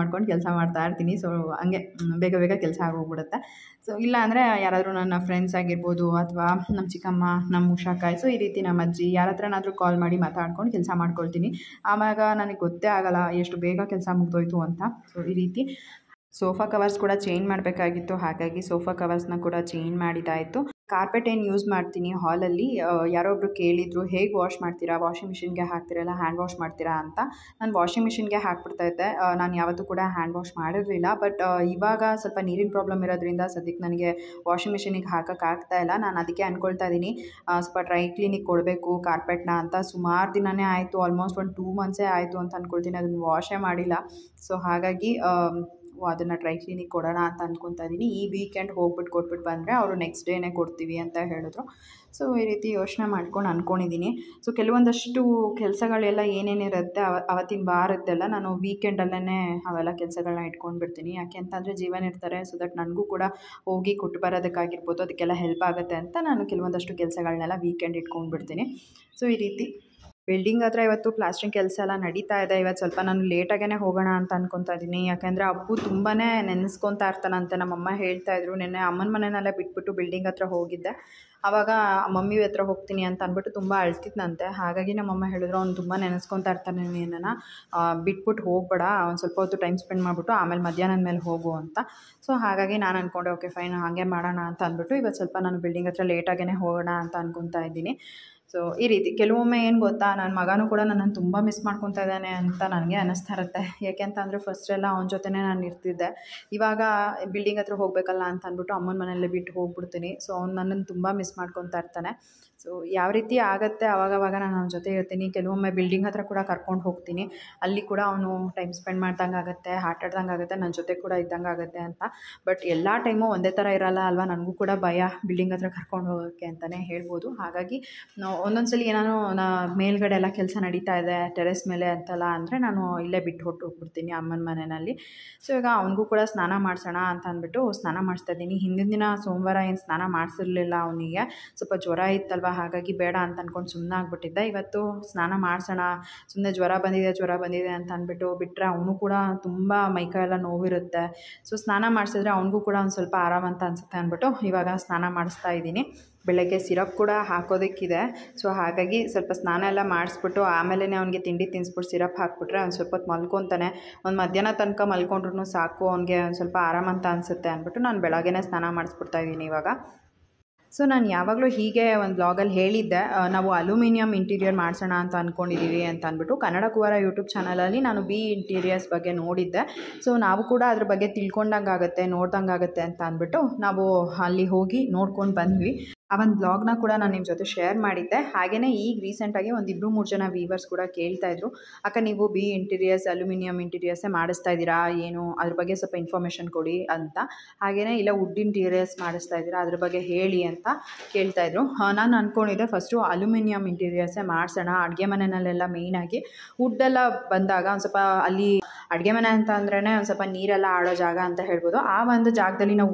ಕೆಲಸ ಮಾಡ್ತಾ ಇರ್ತೀನಿ. ಸೊ ಹಂಗೆ ಬೇಗ ಕೆಲಸ ಆಗೋಗ್ಬಿಡುತ್ತೆ. ಸೊ ಇಲ್ಲ ಅಂದರೆ ಯಾರಾದರೂ ನನ್ನ ಫ್ರೆಂಡ್ಸ್ ಆಗಿರ್ಬೋದು, ಅಥವಾ ನಮ್ಮ ಚಿಕ್ಕಮ್ಮ, ನಮ್ಮ ಉಷಾಕಾಯಿ, ಸೊ ಈ ರೀತಿ ನಮ್ಮ ಅಜ್ಜಿ ಯಾರ ಹತ್ರನಾದರೂ ಕಾಲ್ ಮಾಡಿ ಮಾತಾಡ್ಕೊಂಡು ಕೆಲಸ ಮಾಡ್ಕೊಳ್ತೀನಿ. ಆವಾಗ ನನಗೆ ಗೊತ್ತೇ ಆಗೋಲ್ಲ ಎಷ್ಟು ಬೇಗ ಕೆಲಸ ಮುಗ್ದೋಯ್ತು ಅಂತ. ಸೊ ಈ ರೀತಿ ಸೋಫಾ ಕವರ್ಸ್ ಕೂಡ ಚೇಂಜ್ ಮಾಡಬೇಕಾಗಿತ್ತು, ಹಾಗಾಗಿ ಸೋಫಾ ಕವರ್ಸ್ನ ಕೂಡ ಚೇಂಜ್ ಮಾಡಿದ್ದಾಯಿತು. ಕಾರ್ಪೆಟ್ ಏನು ಯೂಸ್ ಮಾಡ್ತೀನಿ ಹಾಲಲ್ಲಿ, ಯಾರೊಬ್ಬರು ಕೇಳಿದರು ಹೇಗೆ ವಾಶ್ ಮಾಡ್ತೀರಾ, ವಾಷಿಂಗ್ ಮಿಷಿನ್ಗೆ ಹಾಕ್ತಿರಲ್ಲ ಹ್ಯಾಂಡ್ ವಾಶ್ ಮಾಡ್ತೀರಾ ಅಂತ. ನಾನು ವಾಷಿಂಗ್ ಮಿಷಿನ್ಗೆ ಹಾಕ್ಬಿಡ್ತಾಯಿದ್ದೆ, ನಾನು ಯಾವತ್ತೂ ಕೂಡ ಹ್ಯಾಂಡ್ ವಾಶ್ ಮಾಡಿರಲಿಲ್ಲ. ಬಟ್ ಇವಾಗ ಸ್ವಲ್ಪ ನೀರಿನ ಪ್ರಾಬ್ಲಮ್ ಇರೋದ್ರಿಂದ ಸದ್ಯಕ್ಕೆ ನನಗೆ ವಾಷಿಂಗ್ ಮಿಷಿನಿಗೆ ಹಾಕೋಕ್ಕಾಗ್ತಾಯಿಲ್ಲ. ನಾನು ಅದಕ್ಕೆ ಅಂದ್ಕೊಳ್ತಾ ಇದ್ದೀನಿ ಸ್ವಲ್ಪ ಡ್ರೈ ಕ್ಲೀನಿಗೆ ಕೊಡಬೇಕು ಕಾರ್ಪೆಟ್ನ ಅಂತ. ಸುಮಾರು ದಿನವೇ ಆಯಿತು, ಆಲ್ಮೋಸ್ಟ್ ಒಂದು 2 ಮಂತ್ಸೇ ಆಯಿತು ಅಂತ ಅಂದ್ಕೊಳ್ತೀನಿ, ಅದನ್ನು ವಾಶೇ ಮಾಡಿಲ್ಲ. ಸೊ ಹಾಗಾಗಿ ಅದನ್ನು ಡ್ರೈ ಕ್ಲೀನಿಗೆ ಕೊಡೋಣ ಅಂತ ಅಂದ್ಕೊತಾ ಇದ್ದೀನಿ. ಈ ವೀಕೆಂಡ್ ಹೋಗ್ಬಿಟ್ಟು ಕೊಟ್ಬಿಟ್ಟು ಬಂದರೆ ಅವರು ನೆಕ್ಸ್ಟ್ ಡೇನೇ ಕೊಡ್ತೀವಿ ಅಂತ ಹೇಳಿದ್ರು. ಸೊ ಈ ರೀತಿ ಯೋಚನೆ ಮಾಡ್ಕೊಂಡು ಅಂದ್ಕೊಂಡಿದ್ದೀನಿ. ಸೊ ಕೆಲವೊಂದಷ್ಟು ಕೆಲಸಗಳೆಲ್ಲ ಏನೇನಿರುತ್ತೆ ಅವತ್ತಿನ ವಾರದ್ದೆಲ್ಲ ನಾನು ವೀಕೆಂಡಲ್ಲೇ ಅವೆಲ್ಲ ಕೆಲಸಗಳನ್ನ ಇಟ್ಕೊಂಡು ಬಿಡ್ತೀನಿ. ಯಾಕೆ ಅಂತಂದರೆ ಜೀವನ ಇರ್ತಾರೆ, ಸೊ ದಟ್ ನನಗೂ ಕೂಡ ಹೋಗಿ ಕೊಟ್ಟು ಬರೋದಕ್ಕಾಗಿರ್ಬೋದು ಅದಕ್ಕೆಲ್ಲ ಹೆಲ್ಪ್ ಆಗುತ್ತೆ ಅಂತ ನಾನು ಕೆಲವೊಂದಷ್ಟು ಕೆಲಸಗಳನ್ನೆಲ್ಲ ವೀಕೆಂಡ್ ಇಟ್ಕೊಂಡು ಬಿಡ್ತೀನಿ. ಸೊ ಈ ರೀತಿ ಬಿಲ್ಡಿಂಗ್ ಹತ್ರ ಇವತ್ತು ಪ್ಲಾಸ್ಟ್ರಿಂಗ್ ಕೆಲಸ ಎಲ್ಲ ನಡೀತಾ ಇದೆ. ಇವತ್ತು ಸ್ವಲ್ಪ ನಾನು ಲೇಟಾಗೇ ಹೋಗೋಣ ಅಂತ ಅಂದ್ಕೊತಾ ಇದ್ದೀನಿ. ಯಾಕೆಂದರೆ ಅಪ್ಪು ತುಂಬಾ ನೆನೆಸ್ಕೊತಾ ಇರ್ತಾನಂತೆ. ನಮ್ಮಮ್ಮ ಹೇಳ್ತಾಯಿದ್ರು, ನೆನ್ನೆ ಅಮ್ಮನ ಮನೆಯಲ್ಲೇ ಬಿಟ್ಬಿಟ್ಟು ಬಿಲ್ಡಿಂಗ್ ಹತ್ರ ಹೋಗಿದ್ದೆ, ಆವಾಗ ಮಮ್ಮಿ ಹತ್ರ ಹೋಗ್ತೀನಿ ಅಂತ ಅಂದ್ಬಿಟ್ಟು ತುಂಬ ಅಳ್ತಿದ್ನಂತೆ. ಹಾಗಾಗಿ ನಮ್ಮಮ್ಮ ಹೇಳಿದ್ರು, ಅವ್ನು ತುಂಬ ನೆನೆಸ್ಕೊತಾ ಇರ್ತಾನೆ, ನೀನನ್ನು ಬಿಟ್ಬಿಟ್ಟು ಹೋಗ್ಬೇಡ, ಒಂದು ಸ್ವಲ್ಪ ಹೊತ್ತು ಟೈಮ್ ಸ್ಪೆಂಡ್ ಮಾಡಿಬಿಟ್ಟು ಆಮೇಲೆ ಮಧ್ಯಾಹ್ನದ ಮೇಲೆ ಹೋಗು ಅಂತ. ಸೊ ಹಾಗಾಗಿ ನಾನು ಅಂದ್ಕೊಂಡೆ ಓಕೆ ಫೈನ್ ಹಾಗೆ ಮಾಡೋಣ ಅಂತ ಅಂದ್ಬಿಟ್ಟು ಇವತ್ತು ಸ್ವಲ್ಪ ನಾನು ಬಿಲ್ಡಿಂಗ್ ಹತ್ರ ಲೇಟಾಗೇ ಹೋಗೋಣ ಅಂತ ಅಂದ್ಕೊತಾ ಇದ್ದೀನಿ. ಸೊ ಈ ರೀತಿ ಕೆಲವೊಮ್ಮೆ ಏನು ಗೊತ್ತಾ, ನನ್ನ ಮಗನೂ ಕೂಡ ನನ್ನನ್ನು ತುಂಬ ಮಿಸ್ ಮಾಡ್ಕೊತಾ ಇದ್ದಾನೆ ಅಂತ ನನಗೆ ಅನ್ನಿಸ್ತಾ ಇರುತ್ತೆ. ಯಾಕೆ ಅಂತ ಅಂದರೆ ಫಸ್ಟೆಲ್ಲ ಅವನ ಜೊತೆನೇ ನಾನು ಇರ್ತಿದ್ದೆ. ಇವಾಗ ಬಿಲ್ಡಿಂಗ್ ಹತ್ರ ಹೋಗಬೇಕಲ್ಲ ಅಂತ ಅಂದ್ಬಿಟ್ಟು ಅಮ್ಮನ ಮನೆಯಲ್ಲೇ ಬಿಟ್ಟು ಹೋಗ್ಬಿಡ್ತೀನಿ. ಸೊ ಅವ್ನು ನನ್ನನ್ನು ತುಂಬ ಮಿಸ್ ಮಾಡ್ಕೊತಾ ಇರ್ತಾನೆ. ಸೊ ಯಾವ ರೀತಿ ಆಗುತ್ತೆ ಆವಾಗವಾಗ ನಾನು ಅವನ ಜೊತೆ ಇರ್ತೀನಿ. ಕೆಲವೊಮ್ಮೆ ಬಿಲ್ಡಿಂಗ್ ಹತ್ರ ಕೂಡ ಕರ್ಕೊಂಡು ಹೋಗ್ತೀನಿ, ಅಲ್ಲಿ ಕೂಡ ಅವನು ಟೈಮ್ ಸ್ಪೆಂಡ್ ಮಾಡ್ದಂಗೆ ಆಗುತ್ತೆ, ಆಟ ಆಡ್ದಂಗೆ ಆಗುತ್ತೆ, ನನ್ನ ಜೊತೆ ಕೂಡ ಇದ್ದಂಗೆ ಆಗುತ್ತೆ ಅಂತ. ಬಟ್ ಎಲ್ಲ ಟೈಮು ಒಂದೇ ಥರ ಇರೋಲ್ಲ ಅಲ್ವಾ, ನನಗೂ ಕೂಡ ಭಯ ಬಿಲ್ಡಿಂಗ್ ಹತ್ರ ಕರ್ಕೊಂಡು ಹೋಗೋಕ್ಕೆ ಅಂತಲೇ ಹೇಳ್ಬೋದು. ಹಾಗಾಗಿ ನಾವು ಒಂದೊಂದು ಸಲ ಏನಾದ್ರು ಮೇಲ್ಗಡೆ ಎಲ್ಲ ಕೆಲಸ ನಡೀತಾ ಇದೆ ಟೆರೆಸ್ ಮೇಲೆ ಅಂತಲ್ಲ ಅಂದರೆ ನಾನು ಇಲ್ಲೇ ಬಿಟ್ಟು ಹೋಗ್ಬಿಡ್ತೀನಿ ಅಮ್ಮನ ಮನೆಯಲ್ಲಿ. ಸೊ ಈಗ ಅವನಿಗೂ ಕೂಡ ಸ್ನಾನ ಮಾಡಿಸೋಣ ಅಂತ ಅಂದ್ಬಿಟ್ಟು ಸ್ನಾನ ಮಾಡಿಸ್ತಾ ಇದ್ದೀನಿ. ಹಿಂದಿನ ದಿನ ಸೋಮವಾರ ಏನು ಸ್ನಾನ ಮಾಡಿಸಿರಲಿಲ್ಲ ಅವನಿಗೆ, ಸ್ವಲ್ಪ ಜ್ವರ ಇತ್ತಲ್ವ, ಹಾಗಾಗಿ ಬೇಡ ಅಂತ ಅಂದ್ಕೊಂಡು ಸುಮ್ಮನೆ ಆಗಿಬಿಟ್ಟಿದ್ದೆ. ಇವತ್ತು ಸ್ನಾನ ಮಾಡಿಸೋಣ, ಸುಮ್ಮನೆ ಜ್ವರ ಬಂದಿದೆ ಅಂತ ಅಂದ್ಬಿಟ್ಟು ಬಿಟ್ಟರೆ ಅವನು ಕೂಡ ತುಂಬ ಮೈಕೈ ಎಲ್ಲ ನೋವಿರುತ್ತೆ. ಸೊ ಸ್ನಾನ ಮಾಡಿಸಿದ್ರೆ ಅವನಿಗೂ ಕೂಡ ಒಂದು ಸ್ವಲ್ಪ ಆರಾಮ ಅಂತ ಅನಿಸುತ್ತೆ ಅಂದ್ಬಿಟ್ಟು ಇವಾಗ ಸ್ನಾನ ಮಾಡಿಸ್ತಾ ಇದ್ದೀನಿ. ಬೆಳಗ್ಗೆ ಸಿರಪ್ ಕೂಡ ಹಾಕೋದಕ್ಕಿದೆ. ಸೊ ಹಾಗಾಗಿ ಸ್ವಲ್ಪ ಸ್ನಾನ ಎಲ್ಲ ಮಾಡಿಸ್ಬಿಟ್ಟು ಆಮೇಲೆ ಅವನಿಗೆ ತಿಂಡಿ ತಿನ್ನಿಸ್ಬಿಟ್ಟು ಸಿರಪ್ ಹಾಕ್ಬಿಟ್ರೆ ಒಂದು ಸ್ವಲ್ಪ ಹೊತ್ತು ಮಲ್ಕೊತಾನೆ. ಒಂದು ಮಧ್ಯಾಹ್ನ ತನಕ ಮಲ್ಕೊಂಡ್ರೂ ಸಾಕು, ಅವನಿಗೆ ಒಂದು ಸ್ವಲ್ಪ ಆರಾಮ ಅಂತ ಅನಿಸುತ್ತೆ ಅಂದ್ಬಿಟ್ಟು ನಾನು ಬೆಳಗ್ಗೆನೇ ಸ್ನಾನ ಮಾಡಿಸ್ಬಿಡ್ತಾ ಇದ್ದೀನಿ ಇವಾಗ. ಸೊ ನಾನು ಯಾವಾಗಲೂ ಹೀಗೆ ಒಂದು ಬ್ಲಾಗಲ್ಲಿ ಹೇಳಿದ್ದೆ, ನಾವು ಅಲ್ಯೂಮಿನಿಯಂ ಇಂಟೀರಿಯರ್ ಮಾಡಿಸೋಣ ಅಂತ ಅಂದ್ಕೊಂಡಿದ್ದೀವಿ ಅಂತ ಅಂದ್ಬಿಟ್ಟು. ಕನ್ನಡ ಕುವರ ಯೂಟ್ಯೂಬ್ ಚಾನಲಲ್ಲಿ ನಾನು ಬಿ ಇಂಟೀರಿಯರ್ಸ್ ಬಗ್ಗೆ ನೋಡಿದ್ದೆ. ಸೊ ನಾವು ಕೂಡ ಅದ್ರ ಬಗ್ಗೆ ತಿಳ್ಕೊಂಡಂಗೆ ಆಗುತ್ತೆ, ನೋಡ್ದಂಗೆ ಆಗುತ್ತೆ ಅಂತ ಅಂದ್ಬಿಟ್ಟು ನಾವು ಅಲ್ಲಿ ಹೋಗಿ ನೋಡ್ಕೊಂಡು ಬಂದ್ವಿ. ಆ ಒಂದು ಬ್ಲಾಗ್ನ ಕೂಡ ನಾನು ನಿಮ್ಮ ಜೊತೆ ಶೇರ್ ಮಾಡಿದ್ದೆ. ಹಾಗೆಯೇ ಈಗ ರೀಸೆಂಟಾಗಿ ಒಂದು 2-3 ಜನ ವೀವರ್ಸ್ ಕೂಡ ಕೇಳ್ತಾಯಿದ್ರು, ಅಕ್ಕ ನೀವು ಬಿ ಇಂಟೀರಿಯರ್ಸ್ ಅಲ್ಯೂಮಿನಿಯಂ ಇಂಟೀರಿಯರ್ಸೇ ಮಾಡಿಸ್ತಾ ಇದ್ದೀರಾ ಏನು, ಅದ್ರ ಬಗ್ಗೆ ಸ್ವಲ್ಪ ಇನ್ಫಾರ್ಮೇಷನ್ ಕೊಡಿ ಅಂತ. ಹಾಗೆಯೇ ಇಲ್ಲ ವುಡ್ ಇಂಟೀರಿಯರ್ಸ್ ಮಾಡಿಸ್ತಾ ಇದ್ದೀರಾ, ಅದ್ರ ಬಗ್ಗೆ ಹೇಳಿ ಅಂತ ಕೇಳ್ತಾಯಿದ್ರು. ನಾನು ಅಂದ್ಕೊಂಡಿದ್ದೆ ಫಸ್ಟು ಅಲ್ಯೂಮಿನಿಯಂ ಇಂಟೀರಿಯರ್ಸೇ ಮಾಡಿಸೋಣ. ಅಡುಗೆ ಮನೆಯಲ್ಲೆಲ್ಲ ಮೇಯ್ನಾಗಿ ವುಡ್ಡೆಲ್ಲ ಬಂದಾಗ ಒಂದು ಸ್ವಲ್ಪ ಅಲ್ಲಿ ಅಡುಗೆ ಮನೆ ಅಂತ ಅಂದ್ರೇ ಒಂದು ಸ್ವಲ್ಪ ನೀರೆಲ್ಲ ಆಡೋ ಜಾಗ ಅಂತ ಹೇಳ್ಬೋದು. ಆ ಒಂದು ಜಾಗದಲ್ಲಿ ನಾವು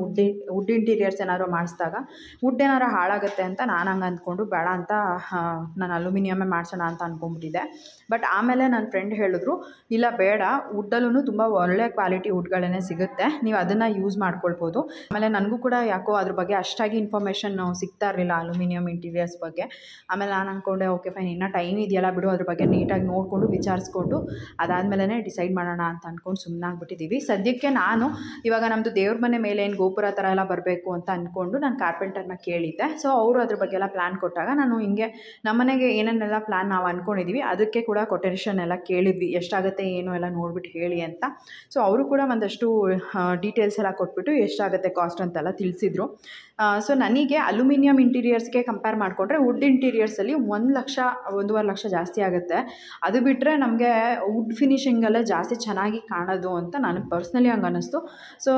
ವುಡ್ ಇಂಟೀರಿಯರ್ಸ್ ಏನಾದ್ರು ಮಾಡಿಸಿದಾಗ ವುಡ್ ಏನಾರು ಹಾಳಾಗುತ್ತೆ ಅಂತ ನಾನು ಹಂಗೆ ಅಂದ್ಕೊಂಡು ಬೇಡ ಅಂತ ನಾನು ಅಲ್ಯೂಮಿನಿಯಮೇ ಮಾಡಿಸೋಣ ಅಂತ ಅಂದ್ಕೊಂಡ್ಬಿಟ್ಟಿದ್ದೆ. ಬಟ್ ಆಮೇಲೆ ನನ್ನ ಫ್ರೆಂಡ್ ಹೇಳಿದ್ರು, ಇಲ್ಲ ಬೇಡ, ವುಡ್ಡಲ್ಲೂ ತುಂಬ ಒಳ್ಳೆ ಕ್ವಾಲಿಟಿ ವುಡ್ಗಳೇ ಸಿಗುತ್ತೆ, ನೀವು ಅದನ್ನು ಯೂಸ್ ಮಾಡ್ಕೊಳ್ಬೋದು. ಆಮೇಲೆ ನನಗೂ ಕೂಡ ಯಾಕೋ ಅದ್ರ ಬಗ್ಗೆ ಅಷ್ಟಾಗಿ ಇನ್ಫಾರ್ಮೇಷನ್ ಸಿಗ್ತಾ ಇರಲಿಲ್ಲ ಅಲ್ಯೂಮಿನಿಯಂ ಇಂಟೀರಿಯರ್ಸ್ ಬಗ್ಗೆ. ಆಮೇಲೆ ನಾನು ಅಂದ್ಕೊಂಡೆ ಓಕೆ ಫೈನ್, ಇನ್ನೂ ಟೈಮ್ ಇದೆಯಲ್ಲ ಬಿಡು, ಅದ್ರ ಬಗ್ಗೆ ನೀಟಾಗಿ ನೋಡಿಕೊಂಡು ವಿಚಾರಿಸ್ಕೊಂಡು ಅದಾದಮೇಲೆ ಡಿಸೈಡ್ ಮಾಡೋಣ ಅಂತ ಅಂದ್ಕೊಂಡು ಸುಮ್ಮನಾಗ್ಬಿಟ್ಟಿದ್ದೀವಿ. ಸದ್ಯಕ್ಕೆ ನಾನು ಇವಾಗ ನಮ್ಮದು ದೇವ್ರ ಮನೆ ಮೇಲೆ ಏನು ಗೋಪುರ ಥರ ಎಲ್ಲ ಬರಬೇಕು ಅಂತ ಅಂದ್ಕೊಂಡು ನಾನು ಕಾರ್ಪೆಂಟರ್ನ ಕೇಳಿದ್ದೆ. ಸೊ ಅವರು ಅದ್ರ ಬಗ್ಗೆ ಎಲ್ಲ ಪ್ಲ್ಯಾನ್ ಕೊಟ್ಟಾಗ ನಾನು ಹಿಂಗೆ ನಮ್ಮನೆಗೆ ಏನೇನೆಲ್ಲ ಪ್ಲ್ಯಾನ್ ನಾವು ಅಂದ್ಕೊಂಡಿದ್ದೀವಿ ಅದಕ್ಕೆ ಕೂಡ ಕೊಟೇಷನ್ ಎಲ್ಲ ಕೇಳಿದ್ವಿ, ಎಷ್ಟಾಗುತ್ತೆ ಏನು ಎಲ್ಲ ನೋಡ್ಬಿಟ್ಟು ಹೇಳಿ ಅಂತ. ಸೊ ಅವರು ಕೂಡ ಒಂದಷ್ಟು ಡೀಟೇಲ್ಸ್ ಎಲ್ಲ ಕೊಟ್ಬಿಟ್ಟು ಎಷ್ಟಾಗುತ್ತೆ ಕಾಸ್ಟ್ ಅಂತೆಲ್ಲ ತಿಳಿಸಿದ್ರು. ಸೊ ನನಗೆ ಅಲ್ಯೂಮಿನಿಯಂ ಇಂಟೀರಿಯರ್ಸ್ಗೆ ಕಂಪೇರ್ ಮಾಡಿಕೊಂಡ್ರೆ ವುಡ್ ಇಂಟೀರಿಯರ್ಸಲ್ಲಿ 1 ಲಕ್ಷ 1.5 ಲಕ್ಷ ಜಾಸ್ತಿ ಆಗುತ್ತೆ. ಅದು ಬಿಟ್ಟರೆ ನಮಗೆ ವುಡ್ ಫಿನಿಷಿಂಗಲ್ಲೇ ಜಾಸ್ತಿ ಚೆನ್ನಾಗಿ ಕಾಣೋದು ಅಂತ ನನಗೆ ಪರ್ಸ್ನಲಿ ಹಂಗೆ ಅನ್ನಿಸ್ತು. ಸೊ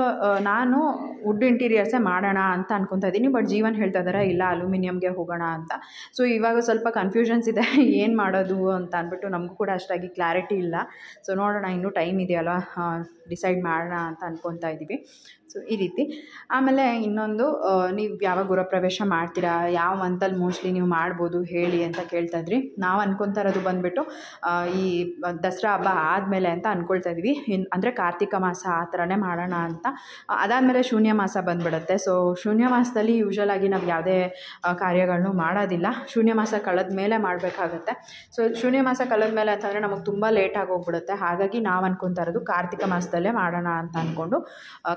ನಾನು ವುಡ್ ಇಂಟೀರಿಯರ್ಸೇ ಮಾಡೋಣ ಅಂತ ಅನ್ಕೊತಾ ಇದ್ದೀನಿ. ಬಟ್ ಜೀವನ್ ಹೇಳ್ತಾ ಇದ್ದಾರೆ ಇಲ್ಲ ಅಲ್ಯೂಮಿನಿಯಮ್ಗೆ ಹೋಗೋಣ ಅಂತ. ಸೊ ಇವಾಗ ಸ್ವಲ್ಪ ಕನ್ಫ್ಯೂಷನ್ಸ್ ಇದೆ, ಏನು ಮಾಡೋದು ಅಂತ ಅಂದ್ಬಿಟ್ಟು ನಮಗೂ ಕೂಡ ಅಷ್ಟಾಗಿ ಕ್ಲಾರಿಟಿ ಇಲ್ಲ. ಸೊ ನೋಡೋಣ, ಇನ್ನೂ ಟೈಮ್ ಇದೆಯಲ್ಲ, ಡಿಸೈಡ್ ಮಾಡೋಣ ಅಂತ ಅಂದ್ಕೊತಾ ಇದ್ದೀವಿ. ಸೊ ಈ ರೀತಿ. ಆಮೇಲೆ ಇನ್ನೊಂದು, ನೀವು ಯಾವಾಗ ಗೃಹಪ್ರವೇಶ ಮಾಡ್ತೀರಾ, ಯಾವ ಮಂತಲ್ಲಿ ಮೋಸ್ಟ್ಲಿ ನೀವು ಮಾಡ್ಬೋದು ಹೇಳಿ ಅಂತ ಕೇಳ್ತಾಯಿದ್ರಿ. ನಾವು ಅಂದ್ಕೊತಾ ಇರೋದು ಬಂದುಬಿಟ್ಟು ಈ ದಸರಾ ಹಬ್ಬ ಆದಮೇಲೆ ಅಂತ ಅಂದ್ಕೊಳ್ತಾ ಇದ್ವಿ. ಅಂದರೆ ಕಾರ್ತಿಕ ಮಾಸ ಆ ಥರನೇ ಮಾಡೋಣ ಅಂತ. ಅದಾದಮೇಲೆ ಶೂನ್ಯ ಮಾಸ ಬಂದುಬಿಡುತ್ತೆ. ಸೊ ಶೂನ್ಯ ಮಾಸದಲ್ಲಿ ಯೂಶ್ವಲಾಗಿ ನಾವು ಯಾವುದೇ ಕಾರ್ಯಗಳನ್ನು ಮಾಡೋದಿಲ್ಲ, ಶೂನ್ಯ ಮಾಸ ಕಳೆದ ಮೇಲೆ ಮಾಡಬೇಕಾಗತ್ತೆ. ಸೊ ಶೂನ್ಯ ಮಾಸ ಕಳೆದ ಮೇಲೆ ಅಂತಂದರೆ ನಮಗೆ ತುಂಬ ಲೇಟಾಗಿ ಹೋಗ್ಬಿಡುತ್ತೆ. ಹಾಗಾಗಿ ನಾವು ಅಂದ್ಕೊತಾ ಇರೋದು ಕಾರ್ತಿಕ ಮಾಸದಲ್ಲೇ ಮಾಡೋಣ ಅಂತ ಅಂದ್ಕೊಂಡು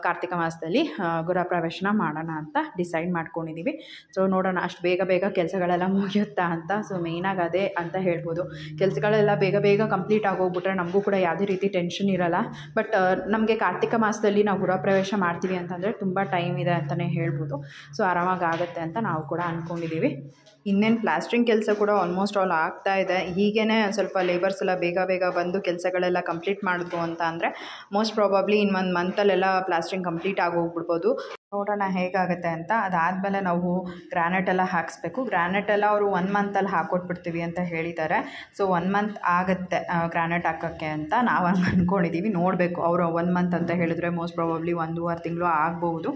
ಕಾರ್ತಿಕ ಮಾಸದಲ್ಲಿ ಗೃಹಪ್ರವೇಶನ ಮಾಡೋಣ ಅಂತ ಡಿಸೈಡ್ ಮಾಡ್ಕೊಂಡಿದ್ದೀವಿ. ಸೊ ನೋಡೋಣ, ಅಷ್ಟು ಬೇಗ ಕೆಲಸಗಳೆಲ್ಲ ಮುಗಿಯುತ್ತಾ ಅಂತ. ಸೊ ಮೇಯ್ನಾಗಿ ಅದೇ ಅಂತ ಹೇಳ್ಬೋದು. ಕೆಲಸಗಳೆಲ್ಲ ಬೇಗ ಕಂಪ್ಲೀಟ್ ಆಗೋಗ್ಬಿಟ್ರೆ ನಮಗೂ ಕೂಡ ಯಾವುದೇ ರೀತಿ ಟೆನ್ಷನ್ ಇರೋಲ್ಲ. ಬಟ್ ನಮಗೆ ಕಾರ್ತಿಕ ಮಾಸದಲ್ಲಿ ನಾವು ಗೃಹಪ್ರವೇಶ ಮಾಡ್ತೀವಿ ಅಂತಂದರೆ ತುಂಬ ಟೈಮ್ ಇದೆ ಅಂತಲೇ ಹೇಳ್ಬೋದು. ಸೊ ಆರಾಮಾಗಿ ಆಗುತ್ತೆ ಅಂತ ನಾವು ಕೂಡ ಅಂದ್ಕೊಂಡಿದ್ದೀವಿ. ಇನ್ನೇನು ಪ್ಲಾಸ್ಟ್ರಿಂಗ್ ಕೆಲಸ ಕೂಡ ಆಲ್ಮೋಸ್ಟ್ ಆಲ್ ಆಗ್ತಾ ಇದೆ. ಹೀಗೇ ಸ್ವಲ್ಪ ಲೇಬರ್ಸ್ ಎಲ್ಲ ಬೇಗ ಬಂದು ಕೆಲಸಗಳೆಲ್ಲ ಕಂಪ್ಲೀಟ್ ಮಾಡಿದ್ರು ಅಂತ ಅಂದರೆ ಮೋಸ್ಟ್ ಪ್ರಾಬಬ್ಲಿ ಇನ್ನು 1 ಮಂತಲ್ಲೆಲ್ಲ ಪ್ಲಾಸ್ಟ್ರಿಂಗ್ ಕಂಪ್ಲೀಟ್ ಆಗೋಗ್ಬಿಡ್ಬೋದು. ನೋಡೋಣ ಹೇಗಾಗುತ್ತೆ ಅಂತ. ಅದಾದಮೇಲೆ ನಾವು ಗ್ರಾನೈಟ್ ಎಲ್ಲ ಹಾಕಿಸ್ಬೇಕು. ಗ್ರಾನೈಟ್ ಎಲ್ಲ ಅವರು 1 ಮಂತಲ್ಲಿ ಹಾಕ್ಕೊಟ್ಬಿಡ್ತೀವಿ ಅಂತ ಹೇಳಿದ್ದಾರೆ. ಸೊ 1 ಮಂತ್ ಆಗುತ್ತೆ ಗ್ರಾನೈಟ್ ಹಾಕೋಕ್ಕೆ ಅಂತ ನಾವು ಹಂಗೆ ಅಂದ್ಕೊಂಡಿದ್ದೀವಿ. ನೋಡಬೇಕು, ಅವರು 1 ಮಂತ್ ಅಂತ ಹೇಳಿದ್ರೆ ಮೋಸ್ಟ್ ಪ್ರಾಬಬ್ಲಿ 1.5 ತಿಂಗಳು ಆಗ್ಬೋದು.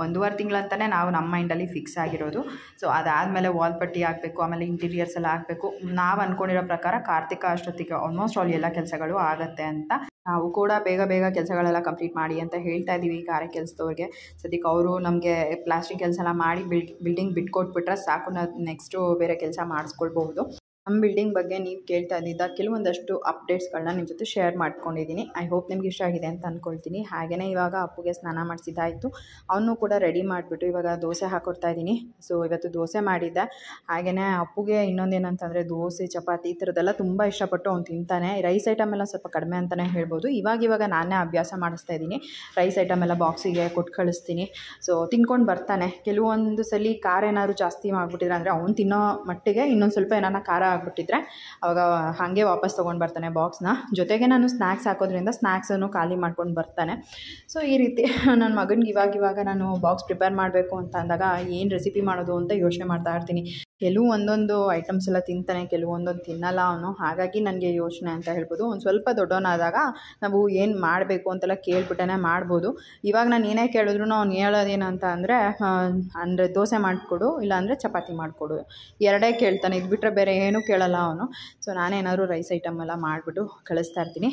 1.5 ತಿಂಗಳು ಅಂತಲೇ ನಾವು ನಮ್ಮ ಮೈಂಡಲ್ಲಿ ಫಿಕ್ಸ್ ಆಗಿರೋದು. ಸೊ ಅದಾದಮೇಲೆ ವಾಲ್ ಪಟ್ಟಿ ಹಾಕಬೇಕು, ಆಮೇಲೆ ಇಂಟೀರಿಯರ್ಸ್ ಎಲ್ಲ ಹಾಕಬೇಕು. ನಾವು ಅಂದ್ಕೊಂಡಿರೋ ಪ್ರಕಾರ ಕಾರ್ತಿಕ ಅಷ್ಟೊತ್ತಿಗೆ ಆಲ್ಮೋಸ್ಟ್ ಆಲ್ ಎಲ್ಲ ಕೆಲಸಗಳು ಆಗುತ್ತೆ ಅಂತ. ನಾವು ಕೂಡ ಬೇಗ ಕೆಲಸಗಳೆಲ್ಲ ಕಂಪ್ಲೀಟ್ ಮಾಡಿ ಅಂತ ಹೇಳ್ತಾ ಇದ್ದೀವಿ ಗಾರೆ ಕೆಲಸದವ್ರಿಗೆ. ಸದ್ಯಕ್ಕೆ ಅವರು ನಮಗೆ ಪ್ಲಾಸ್ಟಿಕ್ ಕೆಲಸ ಎಲ್ಲ ಮಾಡಿ ಬಿಲ್ಡಿಂಗ್ ಬಿಟ್ಕೊಟ್ಬಿಟ್ರೆ ಸಾಕು, ನೆಕ್ಸ್ಟು ಬೇರೆ ಕೆಲಸ ಮಾಡಿಸ್ಕೊಳ್ಬಹುದು. ನಮ್ಮ ಬಿಲ್ಡಿಂಗ್ ಬಗ್ಗೆ ನೀವು ಕೇಳ್ತಾ ಇದ್ದಿದ್ದ ಕೆಲವೊಂದಷ್ಟು ಅಪ್ಡೇಟ್ಸ್ಗಳನ್ನ ನಿಮ್ಮ ಜೊತೆ ಶೇರ್ ಮಾಡ್ಕೊಂಡಿದ್ದೀನಿ. ಐ ಹೋಪ್ ನಿಮ್ಗೆ ಇಷ್ಟ ಆಗಿದೆ ಅಂತ ಅಂದ್ಕೊಳ್ತೀನಿ. ಹಾಗೆಯೇ ಇವಾಗ ಅಪ್ಪುಗೆ ಸ್ನಾನ ಮಾಡಿಸಿದ್ದಾಯಿತು, ಅವನು ಕೂಡ ರೆಡಿ ಮಾಡಿಬಿಟ್ಟು ಇವಾಗ ದೋಸೆ ಹಾಕ್ಕೊಡ್ತಾ ಇದ್ದೀನಿ. ಸೊ ಇವತ್ತು ದೋಸೆ ಮಾಡಿದ್ದೆ. ಹಾಗೆಯೇ ಅಪ್ಪುಗೆ ಇನ್ನೊಂದೇನಂತಂದರೆ ದೋಸೆ ಚಪಾತಿ ಈ ಥರದ್ದೆಲ್ಲ ತುಂಬ ಇಷ್ಟಪಟ್ಟು ಅವ್ನು ತಿಂತಾನೆ. ರೈಸ್ ಐಟಮ್ ಎಲ್ಲ ಸ್ವಲ್ಪ ಕಡಿಮೆ ಅಂತಲೇ ಹೇಳ್ಬೋದು. ಇವಾಗ ನಾನೇ ಅಭ್ಯಾಸ ಮಾಡಿಸ್ತಾ ಇದ್ದೀನಿ. ರೈಸ್ ಐಟಮ್ ಎಲ್ಲ ಬಾಕ್ಸಿಗೆ ಕೊಟ್ಟು ಕಳಿಸ್ತೀನಿ. ಸೊ ತಿನ್ಕೊಂಡು ಬರ್ತಾನೆ. ಕೆಲವೊಂದು ಸಲ ಖಾರ ಏನಾದ್ರು ಜಾಸ್ತಿ ಮಾಡಿಬಿಟ್ಟಿದ್ರೆ ಅಂದರೆ ಅವ್ನು ತಿನ್ನೋ ಮಟ್ಟಿಗೆ ಇನ್ನೊಂದು ಸ್ವಲ್ಪ ಏನಾರ ಖಾರ ಆಗಿಬಿಟ್ಟಿದ್ರೆ ಅವಾಗ ಹಾಗೆ ವಾಪಸ್ ತೊಗೊಂಡು ಬರ್ತಾನೆ ಬಾಕ್ಸ್ನ. ಜೊತೆಗೆ ನಾನು ಸ್ನ್ಯಾಕ್ಸ್ ಹಾಕೋದ್ರಿಂದ ಸ್ನ್ಯಾಕ್ಸನ್ನು ಖಾಲಿ ಮಾಡ್ಕೊಂಡು ಬರ್ತಾನೆ. ಸೊ ಈ ರೀತಿ ನನ್ನ ಮಗನಿಗೆ ಇವಾಗ ನಾನು ಬಾಕ್ಸ್ ಪ್ರಿಪೇರ್ ಮಾಡಬೇಕು ಅಂತ ಅಂದಾಗ ಏನು ರೆಸಿಪಿ ಮಾಡೋದು ಅಂತ ಯೋಚನೆ ಮಾಡ್ತಾ ಇರ್ತೀನಿ. ಕೆಲವೊಂದೊಂದು ಐಟಮ್ಸ್ ಎಲ್ಲ ತಿಂತಾನೆ, ಕೆಲವೊಂದೊಂದು ತಿನ್ನಲ್ಲ ಅವನು. ಹಾಗಾಗಿ ನನಗೆ ಯೋಚನೆ ಅಂತ ಹೇಳ್ಬೋದು. ಒಂದು ಸ್ವಲ್ಪ ದೊಡ್ಡವನಾದಾಗ ನಾವು ಏನು ಮಾಡಬೇಕು ಅಂತೆಲ್ಲ ಕೇಳ್ಬಿಟ್ಟೇ ಮಾಡ್ಬೋದು. ಇವಾಗ ನಾನು ಏನೇ ಕೇಳಿದ್ರು ಅವ್ನು ಹೇಳೋದೇನಂತ ಅಂದರೆ ದೋಸೆ ಮಾಡಿಕೊಡು, ಇಲ್ಲಾಂದರೆ ಚಪಾತಿ ಮಾಡಿಕೊಡು, ಎರಡೇ ಕೇಳ್ತಾನೆ. ಇದು ಬಿಟ್ಟರೆ ಬೇರೆ ಏನೂ ಕೇಳಲ್ಲ ಅವನು. ಸೊ ನಾನೇನಾದರೂ ರೈಸ್ ಐಟಮ್ ಎಲ್ಲ ಮಾಡಿಬಿಟ್ಟು ಕಳಿಸ್ತಾ ಇರ್ತೀನಿ.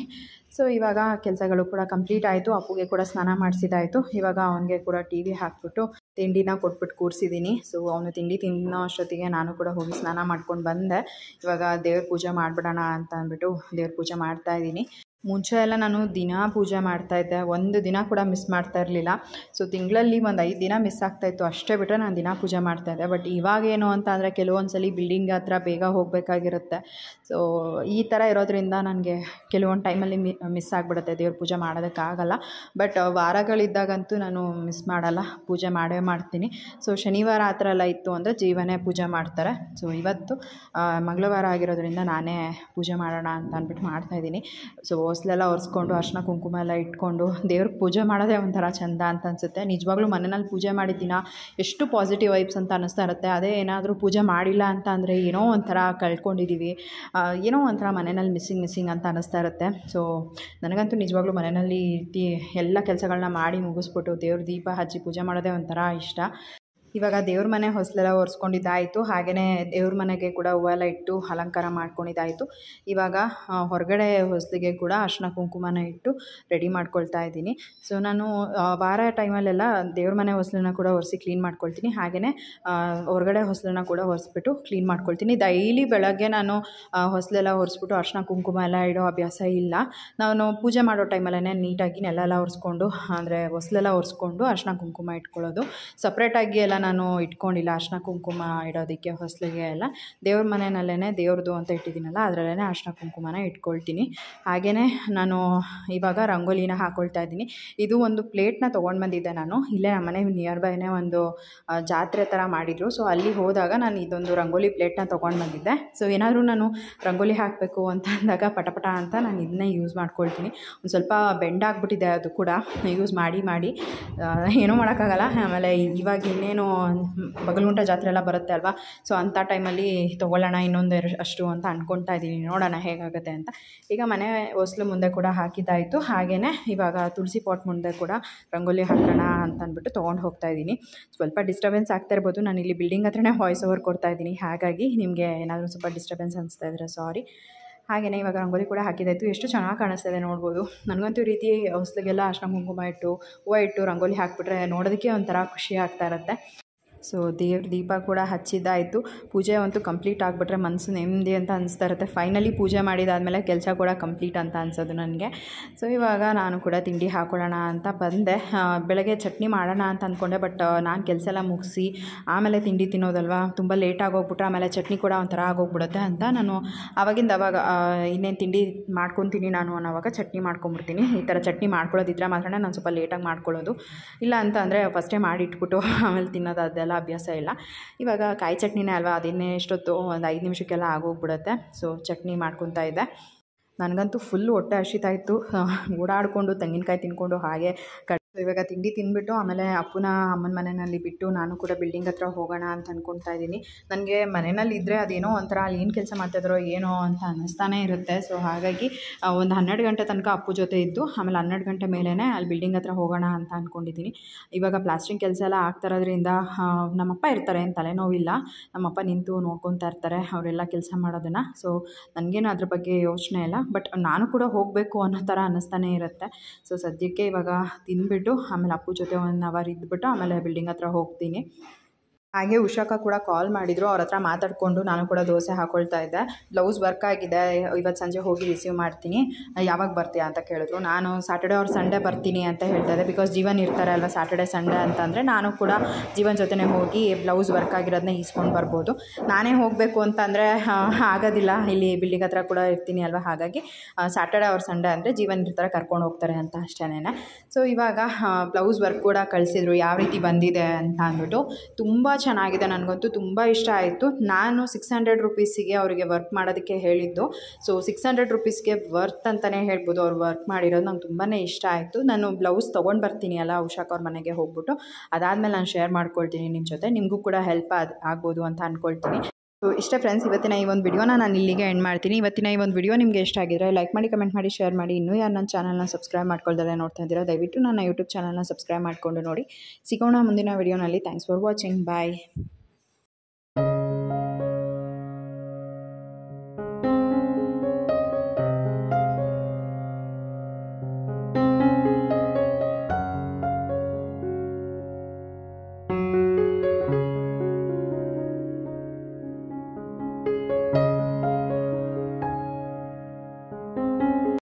ಸೊ ಇವಾಗ ಕೆಲಸಗಳು ಕೂಡ ಕಂಪ್ಲೀಟ್ ಆಯಿತು. ಅಪ್ಪುಗೆ ಕೂಡ ಸ್ನಾನ ಮಾಡಿಸಿದಾಯಿತು. ಇವಾಗ ಅವನಿಗೆ ಕೂಡ ಟಿ ವಿ ಹಾಕ್ಬಿಟ್ಟು ತಿಂಡಿನ ಕೊಟ್ಬಿಟ್ಟು ಕೂರಿಸಿದ್ದೀನಿ. ಸೊ ಅವನು ತಿಂಡಿ ತಿನ್ನೋ ಅಷ್ಟೊತ್ತಿಗೆ ನಾನು ಕೂಡ ಹೋಗಿ ಸ್ನಾನ ಮಾಡ್ಕೊಂಡು ಬಂದೆ. ಇವಾಗ ದೇವ್ರ ಪೂಜೆ ಮಾಡಿಬಿಡೋಣ ಅಂತ ಅಂದ್ಬಿಟ್ಟು ದೇವ್ರ ಪೂಜೆ ಮಾಡ್ತಾಯಿದ್ದೀನಿ. ಮುಂಚೆ ಎಲ್ಲ ನಾನು ದಿನ ಪೂಜೆ ಮಾಡ್ತಾಯಿದ್ದೆ, ಒಂದು ದಿನ ಕೂಡ ಮಿಸ್ ಮಾಡ್ತಾ ಇರಲಿಲ್ಲ. ಸೊ ತಿಂಗಳಲ್ಲಿ ಒಂದು 5 ದಿನ ಮಿಸ್ ಆಗ್ತಾಯಿತ್ತು, ಅಷ್ಟೇ ಬಿಟ್ಟರೆ ನಾನು ದಿನ ಪೂಜೆ ಮಾಡ್ತಾಯಿದ್ದೆ. ಬಟ್ ಇವಾಗೇನು ಅಂತ ಅಂದರೆ ಕೆಲವೊಂದು ಸಲ ಬಿಲ್ಡಿಂಗ್ ಹತ್ರ ಬೇಗ ಹೋಗಬೇಕಾಗಿರುತ್ತೆ. ಸೊ ಈ ಥರ ಇರೋದ್ರಿಂದ ನನಗೆ ಕೆಲವೊಂದು ಟೈಮಲ್ಲಿ ಮಿಸ್ ಆಗಿಬಿಡುತ್ತೆ, ದೇವ್ರ ಪೂಜೆ ಮಾಡೋದಕ್ಕಾಗಲ್ಲ. ಬಟ್ ವಾರಗಳಿದ್ದಾಗಂತೂ ನಾನು ಮಿಸ್ ಮಾಡಲ್ಲ, ಪೂಜೆ ಮಾಡೇ ಮಾಡ್ತೀನಿ. ಸೊ ಶನಿವಾರ ಆ ಥರ ಎಲ್ಲ ಇತ್ತು ಅಂದರೆ ಜೀವನೇ ಪೂಜೆ ಮಾಡ್ತಾರೆ. ಸೊ ಇವತ್ತು ಮಂಗಳವಾರ ಆಗಿರೋದ್ರಿಂದ ನಾನೇ ಪೂಜೆ ಮಾಡೋಣ ಅಂತ ಅಂದ್ಬಿಟ್ಟು ಮಾಡ್ತಾಯಿದ್ದೀನಿ. ಸೊ ಹೊಸ್ಲೆಲ್ಲ ಒರೆಸ್ಕೊಂಡು ಅರಿಶಿನ ಕುಂಕುಮ ಎಲ್ಲ ಇಟ್ಕೊಂಡು ದೇವ್ರಿಗೆ ಪೂಜೆ ಮಾಡೋದೇ ಒಂಥರ ಚೆಂದ ಅಂತ ಅನಿಸುತ್ತೆ. ನಿಜವಾಗ್ಲೂ ಮನೆಯಲ್ಲಿ ಪೂಜೆ ಮಾಡಿದ ದಿನ ಎಷ್ಟು ಪಾಸಿಟಿವ್ ವೈಬ್ಸ್ ಅಂತ ಅನ್ನಿಸ್ತಾ ಇರುತ್ತೆ. ಅದೇ ಏನಾದರೂ ಪೂಜೆ ಮಾಡಿಲ್ಲ ಅಂತ ಅಂದರೆ ಏನೋ ಒಂಥರ ಕಳ್ಕೊಂಡಿದ್ದೀವಿ, ಏನೋ ಒಂಥರ ಮನೆಯಲ್ಲಿ ಮಿಸ್ಸಿಂಗ್ ಅಂತ ಅನ್ನಿಸ್ತಾ ಇರುತ್ತೆ. ಸೊ ನನಗಂತೂ ನಿಜವಾಗ್ಲೂ ಮನೆಯಲ್ಲಿ ಈ ರೀತಿ ಎಲ್ಲ ಕೆಲಸಗಳನ್ನ ಮಾಡಿ ಮುಗಿಸ್ಬಿಟ್ಟು ದೇವ್ರ ದೀಪ ಹಚ್ಚಿ ಪೂಜೆ ಮಾಡೋದೇ ಒಂಥರ ಇಷ್ಟ. ಇವಾಗ ದೇವ್ರ ಮನೆ ಹೊಸಲೆಲ್ಲ ಒರೆಸ್ಕೊಂಡಿದ್ದಾಯಿತು. ಹಾಗೆಯೇ ದೇವ್ರ ಮನೆಗೆ ಕೂಡ ಹೂವೆಲ್ಲ ಇಟ್ಟು ಅಲಂಕಾರ ಮಾಡ್ಕೊಂಡಿದ್ದಾಯಿತು. ಇವಾಗ ಹೊರಗಡೆ ಹೊಸಲಿಗೆ ಕೂಡ ಅರಿಶಿನ ಕುಂಕುಮನ ಇಟ್ಟು ರೆಡಿ ಮಾಡ್ಕೊಳ್ತಾ ಇದ್ದೀನಿ. ಸೊ ನಾನು ವಾರ ಟೈಮಲ್ಲೆಲ್ಲ ದೇವ್ರ ಮನೆ ಹೊಸಲನ್ನ ಕೂಡ ಒರೆಸಿ ಕ್ಲೀನ್ ಮಾಡ್ಕೊಳ್ತೀನಿ. ಹಾಗೆಯೇ ಹೊರಗಡೆ ಹೊಸಲನ್ನ ಕೂಡ ಒರೆಸ್ಬಿಟ್ಟು ಕ್ಲೀನ್ ಮಾಡ್ಕೊಳ್ತೀನಿ. ಡೈಲಿ ಬೆಳಗ್ಗೆ ನಾನು ಹೊಸಲೆಲ್ಲ ಒರೆಸ್ಬಿಟ್ಟು ಅರಿಶಿನ ಕುಂಕುಮ ಎಲ್ಲ ಇಡೋ ಅಭ್ಯಾಸ ಇಲ್ಲ. ನಾನು ಪೂಜೆ ಮಾಡೋ ಟೈಮಲ್ಲೇ ನೀಟಾಗಿ ನೆಲೆಲ್ಲ ಒರೆಸ್ಕೊಂಡು, ಅಂದರೆ ಹೊಸಲೆಲ್ಲ ಒರೆಸ್ಕೊಂಡು ಅರಿಶಿನ ಕುಂಕುಮ ಇಟ್ಕೊಳ್ಳೋದು. ಸಪ್ರೇಟಾಗಿ ಎಲ್ಲ ನಾನು ಇಟ್ಕೊಂಡಿಲ್ಲ ಅರಿಶಿನ ಕುಂಕುಮ ಇಡೋದಕ್ಕೆ ಹೊಸಲಿಗೆ ಎಲ್ಲ. ದೇವ್ರ ಮನೆಯಲ್ಲೇ ದೇವ್ರದ್ದು ಅಂತ ಇಟ್ಟಿದ್ದೀನಲ್ಲ, ಅದರಲ್ಲೇ ಅರಿಶಿನ ಕುಂಕುಮನ ಇಟ್ಕೊಳ್ತೀನಿ. ಹಾಗೆಯೇ ನಾನು ಇವಾಗ ರಂಗೋಲಿನ ಹಾಕ್ಕೊಳ್ತಾ ಇದ್ದೀನಿ. ಇದು ಒಂದು ಪ್ಲೇಟ್ನ ತೊಗೊಂಡು ಬಂದಿದ್ದೆ ನಾನು. ಇಲ್ಲೇ ನಮ್ಮ ಮನೆ ನಿಯರ್ ಬೈನೇ ಒಂದು ಜಾತ್ರೆ ಥರ ಮಾಡಿದರು. ಸೊ ಅಲ್ಲಿ ಹೋದಾಗ ನಾನು ಇದೊಂದು ರಂಗೋಲಿ ಪ್ಲೇಟ್ನ ತೊಗೊಂಡು ಬಂದಿದ್ದೆ. ಸೊ ಏನಾದರೂ ನಾನು ರಂಗೋಲಿ ಹಾಕಬೇಕು ಅಂತ ಅಂದಾಗ ಪಟ ಅಂತ ನಾನು ಇದನ್ನೇ ಯೂಸ್ ಮಾಡ್ಕೊಳ್ತೀನಿ. ಒಂದು ಸ್ವಲ್ಪ ಬೆಂಡ್ ಆಗಿಬಿಟ್ಟಿದೆ ಅದು ಕೂಡ ಯೂಸ್ ಮಾಡಿ ಏನೂ ಮಾಡೋಕ್ಕಾಗಲ್ಲ. ಆಮೇಲೆ ಇವಾಗ ಇನ್ನೇನು ಬಗಲ್ಗುಂಟ ಜಾತ್ರೆ ಎಲ್ಲ ಬರುತ್ತೆ ಅಲ್ವಾ, ಸೊ ಅಂಥ ಟೈಮಲ್ಲಿ ತೊಗೊಳ್ಳೋಣ ಇನ್ನೊಂದು ಅಷ್ಟು ಅಂತ ಅಂದ್ಕೊಳ್ತಾ ಇದ್ದೀನಿ. ನೋಡೋಣ ಹೇಗಾಗುತ್ತೆ ಅಂತ. ಈಗ ಮನೆ ಹೊಸ್ಲು ಮುಂದೆ ಕೂಡ ಹಾಕಿದ್ದಾಯಿತು. ಹಾಗೆಯೇ ಇವಾಗ ತುಳಸಿ ಪಾಟ್ ಮುಂದೆ ಕೂಡ ರಂಗೋಲಿ ಹಾಕೋಣ ಅಂತ ಅಂದ್ಬಿಟ್ಟು ತೊಗೊಂಡು ಹೋಗ್ತಾ ಇದ್ದೀನಿ. ಸ್ವಲ್ಪ ಡಿಸ್ಟರ್ಬೆನ್ಸ್ ಆಗ್ತಾ ಇರ್ಬೋದು, ನಾನು ಇಲ್ಲಿ ಬಿಲ್ಡಿಂಗ್ ಹತ್ರನೇ ವಾಯ್ಸ್ ಓವರ್ ಕೊಡ್ತಾ ಇದ್ದೀನಿ. ಹಾಗಾಗಿ ನಿಮಗೆ ಏನಾದರೂ ಸ್ವಲ್ಪ ಡಿಸ್ಟರ್ಬೆನ್ಸ್ ಅನಿಸ್ತಾ ಇದ್ದರೆ ಸಾರಿ. ಹಾಗೆಯೇ ಇವಾಗ ರಂಗೋಲಿ ಕೂಡ ಹಾಕಿದ್ದಾಯಿತು. ಎಷ್ಟು ಚೆನ್ನಾಗಿ ಕಾಣಿಸ್ತಾಯಿದೆ ನೋಡ್ಬೋದು. ನನಗಂತೂ ಈ ರೀತಿ ಹೊಸ್ಲಿಗೆಲ್ಲ ಅರಿಶಿನ ಕುಂಕುಮ ಇಟ್ಟು ಹೂವು ಇಟ್ಟು ರಂಗೋಲಿ ಹಾಕಿಬಿಟ್ರೆ ನೋಡೋದಕ್ಕೆ ಒಂಥರ ಖುಷಿ ಆಗ್ತಾ ಇರುತ್ತೆ. ಸೊ ದೇವ್ರ ದೀಪ ಕೂಡ ಹಚ್ಚಿದ್ದಾಯಿತು. ಪೂಜೆ ಅಂತೂ ಕಂಪ್ಲೀಟ್ ಆಗಿಬಿಟ್ರೆ ಮನಸ್ಸು ನೆಮ್ಮದಿ ಅಂತ ಅನಿಸ್ತಾ ಇರುತ್ತೆ. ಫೈನಲಿ ಪೂಜೆ ಮಾಡಿದಾದಮೇಲೆ ಕೆಲಸ ಕೂಡ ಕಂಪ್ಲೀಟ್ ಅಂತ ಅನಿಸೋದು ನನಗೆ. ಸೊ ಇವಾಗ ನಾನು ಕೂಡ ತಿಂಡಿ ಹಾಕ್ಕೊಳ್ಳೋಣ ಅಂತ ಬಂದೆ. ಬೆಳಗ್ಗೆ ಚಟ್ನಿ ಮಾಡೋಣ ಅಂತ ಅಂದ್ಕೊಂಡೆ, ಬಟ್ ನಾನು ಕೆಲಸ ಎಲ್ಲ ಮುಗಿಸಿ ಆಮೇಲೆ ತಿಂಡಿ ತಿನ್ನೋದಲ್ವ, ತುಂಬ ಲೇಟಾಗಿ ಹೋಗ್ಬಿಟ್ರೆ ಆಮೇಲೆ ಚಟ್ನಿ ಕೂಡ ಒಂಥರ ಆಗೋಗ್ಬಿಡುತ್ತೆ ಅಂತ ನಾನು ಅವಾಗ ಇನ್ನೇನು ತಿಂಡಿ ಮಾಡ್ಕೊತೀನಿ ನಾನು ಅನ್ನೋವಾಗ ಚಟ್ನಿ ಮಾಡ್ಕೊಂಬಿಡ್ತೀನಿ. ಈ ಥರ ಚಟ್ನಿ ಮಾಡ್ಕೊಳ್ಳೋದಿದ್ರೆ ಮಾತ್ರ ನಾನು ಸ್ವಲ್ಪ ಲೇಟಾಗಿ ಮಾಡ್ಕೊಳ್ಳೋದು. ಇಲ್ಲ ಅಂತ ಅಂದರೆ ಫಸ್ಟೇ ಮಾಡಿಟ್ಬಿಟ್ಟು ಆಮೇಲೆ ತಿನ್ನೋದು ಅದೆಲ್ಲ ಅಭ್ಯಾಸ ಇಲ್ಲ. ಇವಾಗ ಕಾಯಿ ಚಟ್ನಿನೇ ಅಲ್ವಾ, ಅದನ್ನೇ ಎಷ್ಟೊತ್ತು ಒಂದು 5 ನಿಮಿಷಕ್ಕೆಲ್ಲ ಆಗೋಗ್ಬಿಡುತ್ತೆ. ಸೊ ಚಟ್ನಿ ಮಾಡ್ಕೊತಾ ಇದ್ದೆ. ನನಗಂತೂ ಫುಲ್ ಹೊಟ್ಟೆ ಹಸಿತಾಯಿತ್ತು. ಓಡಾಡಿಕೊಂಡು ತೆಂಗಿನಕಾಯಿ ತಿನ್ಕೊಂಡು ಹಾಗೆ ಇವಾಗ ತಿಂಡಿ ತಿಂದುಬಿಟ್ಟು ಆಮೇಲೆ ಅಪ್ಪನ ಅಮ್ಮನ ಮನೆಯಲ್ಲಿ ಬಿಟ್ಟು ನಾನು ಕೂಡ ಬಿಲ್ಡಿಂಗ್ ಹತ್ರ ಹೋಗೋಣ ಅಂತ ಅಂದ್ಕೊಳ್ತಾ ಇದ್ದೀನಿ. ನನಗೆ ಮನೆಯಲ್ಲಿ ಇದ್ದರೆ ಅದೇನೋ ಒಂಥರ ಅಲ್ಲಿ ಏನು ಕೆಲಸ ಮಾಡ್ತಾಯಿದ್ರೋ ಏನೋ ಅಂತ ಅನ್ನಿಸ್ತಾನೇ ಇರುತ್ತೆ. ಸೊ ಹಾಗಾಗಿ ಒಂದು 12 ಗಂಟೆ ತನಕ ಅಪ್ಪು ಜೊತೆ ಇದ್ದು ಆಮೇಲೆ 12 ಗಂಟೆ ಮೇಲೇ ಅಲ್ಲಿ ಬಿಲ್ಡಿಂಗ್ ಹತ್ರ ಹೋಗೋಣ ಅಂತ ಅಂದ್ಕೊಂಡಿದ್ದೀನಿ. ಇವಾಗ ಪ್ಲಾಸ್ಟ್ರಿಂಗ್ ಕೆಲಸ ಎಲ್ಲ ಆಗ್ತಾರೋದ್ರಿಂದ ನಮ್ಮಪ್ಪ ಇರ್ತಾರೆ, ಏನು ತಲೆನೋವಿಲ್ಲ. ನಮ್ಮಪ್ಪ ನಿಂತು ನೋಡ್ಕೊತಾ ಇರ್ತಾರೆ ಅವರೆಲ್ಲ ಕೆಲಸ ಮಾಡೋದನ್ನು. ಸೊ ನನಗೇನು ಅದ್ರ ಬಗ್ಗೆ ಯೋಚನೆ ಇಲ್ಲ, ಬಟ್ ನಾನು ಕೂಡ ಹೋಗಬೇಕು ಅನ್ನೋ ಥರ ಅನ್ನಿಸ್ತಾನೆ ಇರುತ್ತೆ. ಸೊ ಸದ್ಯಕ್ಕೆ ಇವಾಗ ತಿಂದ್ಬಿಟ್ಟು ಆಮೇಲೆ ಅಪ್ಪು ಜೊತೆ 1 ಅವರ್ ಇದ್ಬಿಟ್ಟು ಆಮೇಲೆ ಬಿಲ್ಡಿಂಗ್ ಹತ್ರ ಹೋಗ್ತೀನಿ. ಹಾಗೆ ಉಷಾಕ ಕೂಡ ಕಾಲ್ ಮಾಡಿದರು. ಅವ್ರ ಹತ್ರ ಮಾತಾಡಿಕೊಂಡು ನಾನು ಕೂಡ ದೋಸೆ ಹಾಕ್ಕೊಳ್ತಾ ಇದ್ದೆ. ಬ್ಲೌಸ್ ವರ್ಕ್ ಆಗಿದೆ, ಇವತ್ತು ಸಂಜೆ ಹೋಗಿ ರಿಸೀವ್ ಮಾಡ್ತೀನಿ, ಯಾವಾಗ ಬರ್ತೀಯಾ ಅಂತ ಕೇಳಿದ್ರು. ನಾನು ಸಾಟರ್ಡೆ ಆರ್ ಸಂಡೇ ಬರ್ತೀನಿ ಅಂತ ಹೇಳ್ತಾ ಇದ್ದೆ. ಬಿಕಾಸ್ ಜೀವನ್ ಇರ್ತಾರೆ ಅಲ್ವಾ ಸಾಟರ್ಡೆ ಸಂಡೇ ಅಂತಂದರೆ ನಾನು ಕೂಡ ಜೀವನ್ ಜೊತೆನೇ ಹೋಗಿ ಬ್ಲೌಸ್ ವರ್ಕ್ ಆಗಿರೋದನ್ನ ಈಸ್ಕೊಂಡು ಬರ್ಬೋದು. ನಾನೇ ಹೋಗಬೇಕು ಅಂತಂದರೆ ಆಗೋದಿಲ್ಲ, ಇಲ್ಲಿ ಬಿಲ್ಡಿಂಗ್ ಹತ್ರ ಕೂಡ ಇರ್ತೀನಿ ಅಲ್ವಾ. ಹಾಗಾಗಿ ಸಾಟರ್ಡೆ ಆರ್ ಸಂಡೇ ಅಂದರೆ ಜೀವನ್ ಇರ್ತಾರೆ, ಕರ್ಕೊಂಡು ಹೋಗ್ತಾರೆ ಅಂತ ಅಷ್ಟೇನೆ. ಸೊ ಇವಾಗ ಬ್ಲೌಸ್ ವರ್ಕ್ ಕೂಡ ಕಳಿಸಿದ್ರು, ಯಾವ ರೀತಿ ಬಂದಿದೆ ಅಂತ ಅಂದ್ಬಿಟ್ಟು. ತುಂಬ ಚೆನ್ನಾಗಿದೆ, ನನಗಂತೂ ತುಂಬ ಇಷ್ಟ ಆಯಿತು. ನಾನು 600 ರುಪೀಸಿಗೆ ಅವರಿಗೆ ವರ್ಕ್ ಮಾಡೋದಕ್ಕೆ ಹೇಳಿದ್ದು. ಸೊ 600 ರುಪೀಸ್ಗೆ ವರ್ತ್ ಅಂತಲೇ ಹೇಳ್ಬೋದು. ಅವ್ರು ವರ್ಕ್ ಮಾಡಿರೋದು ನಂಗೆ ತುಂಬಾ ಇಷ್ಟ ಆಯಿತು. ನಾನು ಬ್ಲೌಸ್ ತೊಗೊಂಡು ಬರ್ತೀನಿ ಅಲ್ಲ ಉಷಾಕ್ ಅವ್ರ ಮನೆಗೆ ಹೋಗ್ಬಿಟ್ಟು, ಅದಾದಮೇಲೆ ನಾನು ಶೇರ್ ಮಾಡ್ಕೊಳ್ತೀನಿ ನಿಮ್ಮ ಜೊತೆ. ನಿಮಗೂ ಕೂಡ ಹೆಲ್ಪ್ ಆಗ್ಬೋದು ಅಂತ ಅಂದ್ಕೊಳ್ತೀನಿ. ಸೊ ಇಷ್ಟೇ ಫ್ರೆಂಡ್ಸ್, ಇವತ್ತಿನ ಈ ಒಂದು ವಿಡಿಯೋನ ನಾನು ಇಲ್ಲಿಗೆ ಎಂಡ್ ಮಾಡ್ತೀನಿ. ಇವತ್ತಿನ ಈ ಒಂದು ವಿಡಿಯೋ ನಿಮಗೆ ಇಷ್ಟ ಆಗಿದ್ರೆ ಲೈಕ್ ಮಾಡಿ, ಕಮೆಂಟ್ ಮಾಡಿ, ಶೇರ್ ಮಾಡಿ. ಇನ್ನೂ ಯಾರು ನನ್ನ ಚಾನಲ್ನ ಸಬ್ಸ್ಕ್ರೈಬ್ ಮಾಡ್ಕೊಳ್ದಲ್ಲೇ ನೋಡ್ತಾ ಇದ್ದೀರಾ, ದಯವಿಟ್ಟು ನನ್ನ ಯೂಟ್ಯೂಬ್ ಚಾನಲ್ನ ಸಬ್ಸ್ಕ್ರೈಬ್ ಮಾಡಿಕೊಂಡು ನೋಡಿ. ಸಿಗೋಣ ಮುಂದಿನ ವಿಡಿಯೋನಲ್ಲಿ. Thanks for watching. ಬಾಯ್.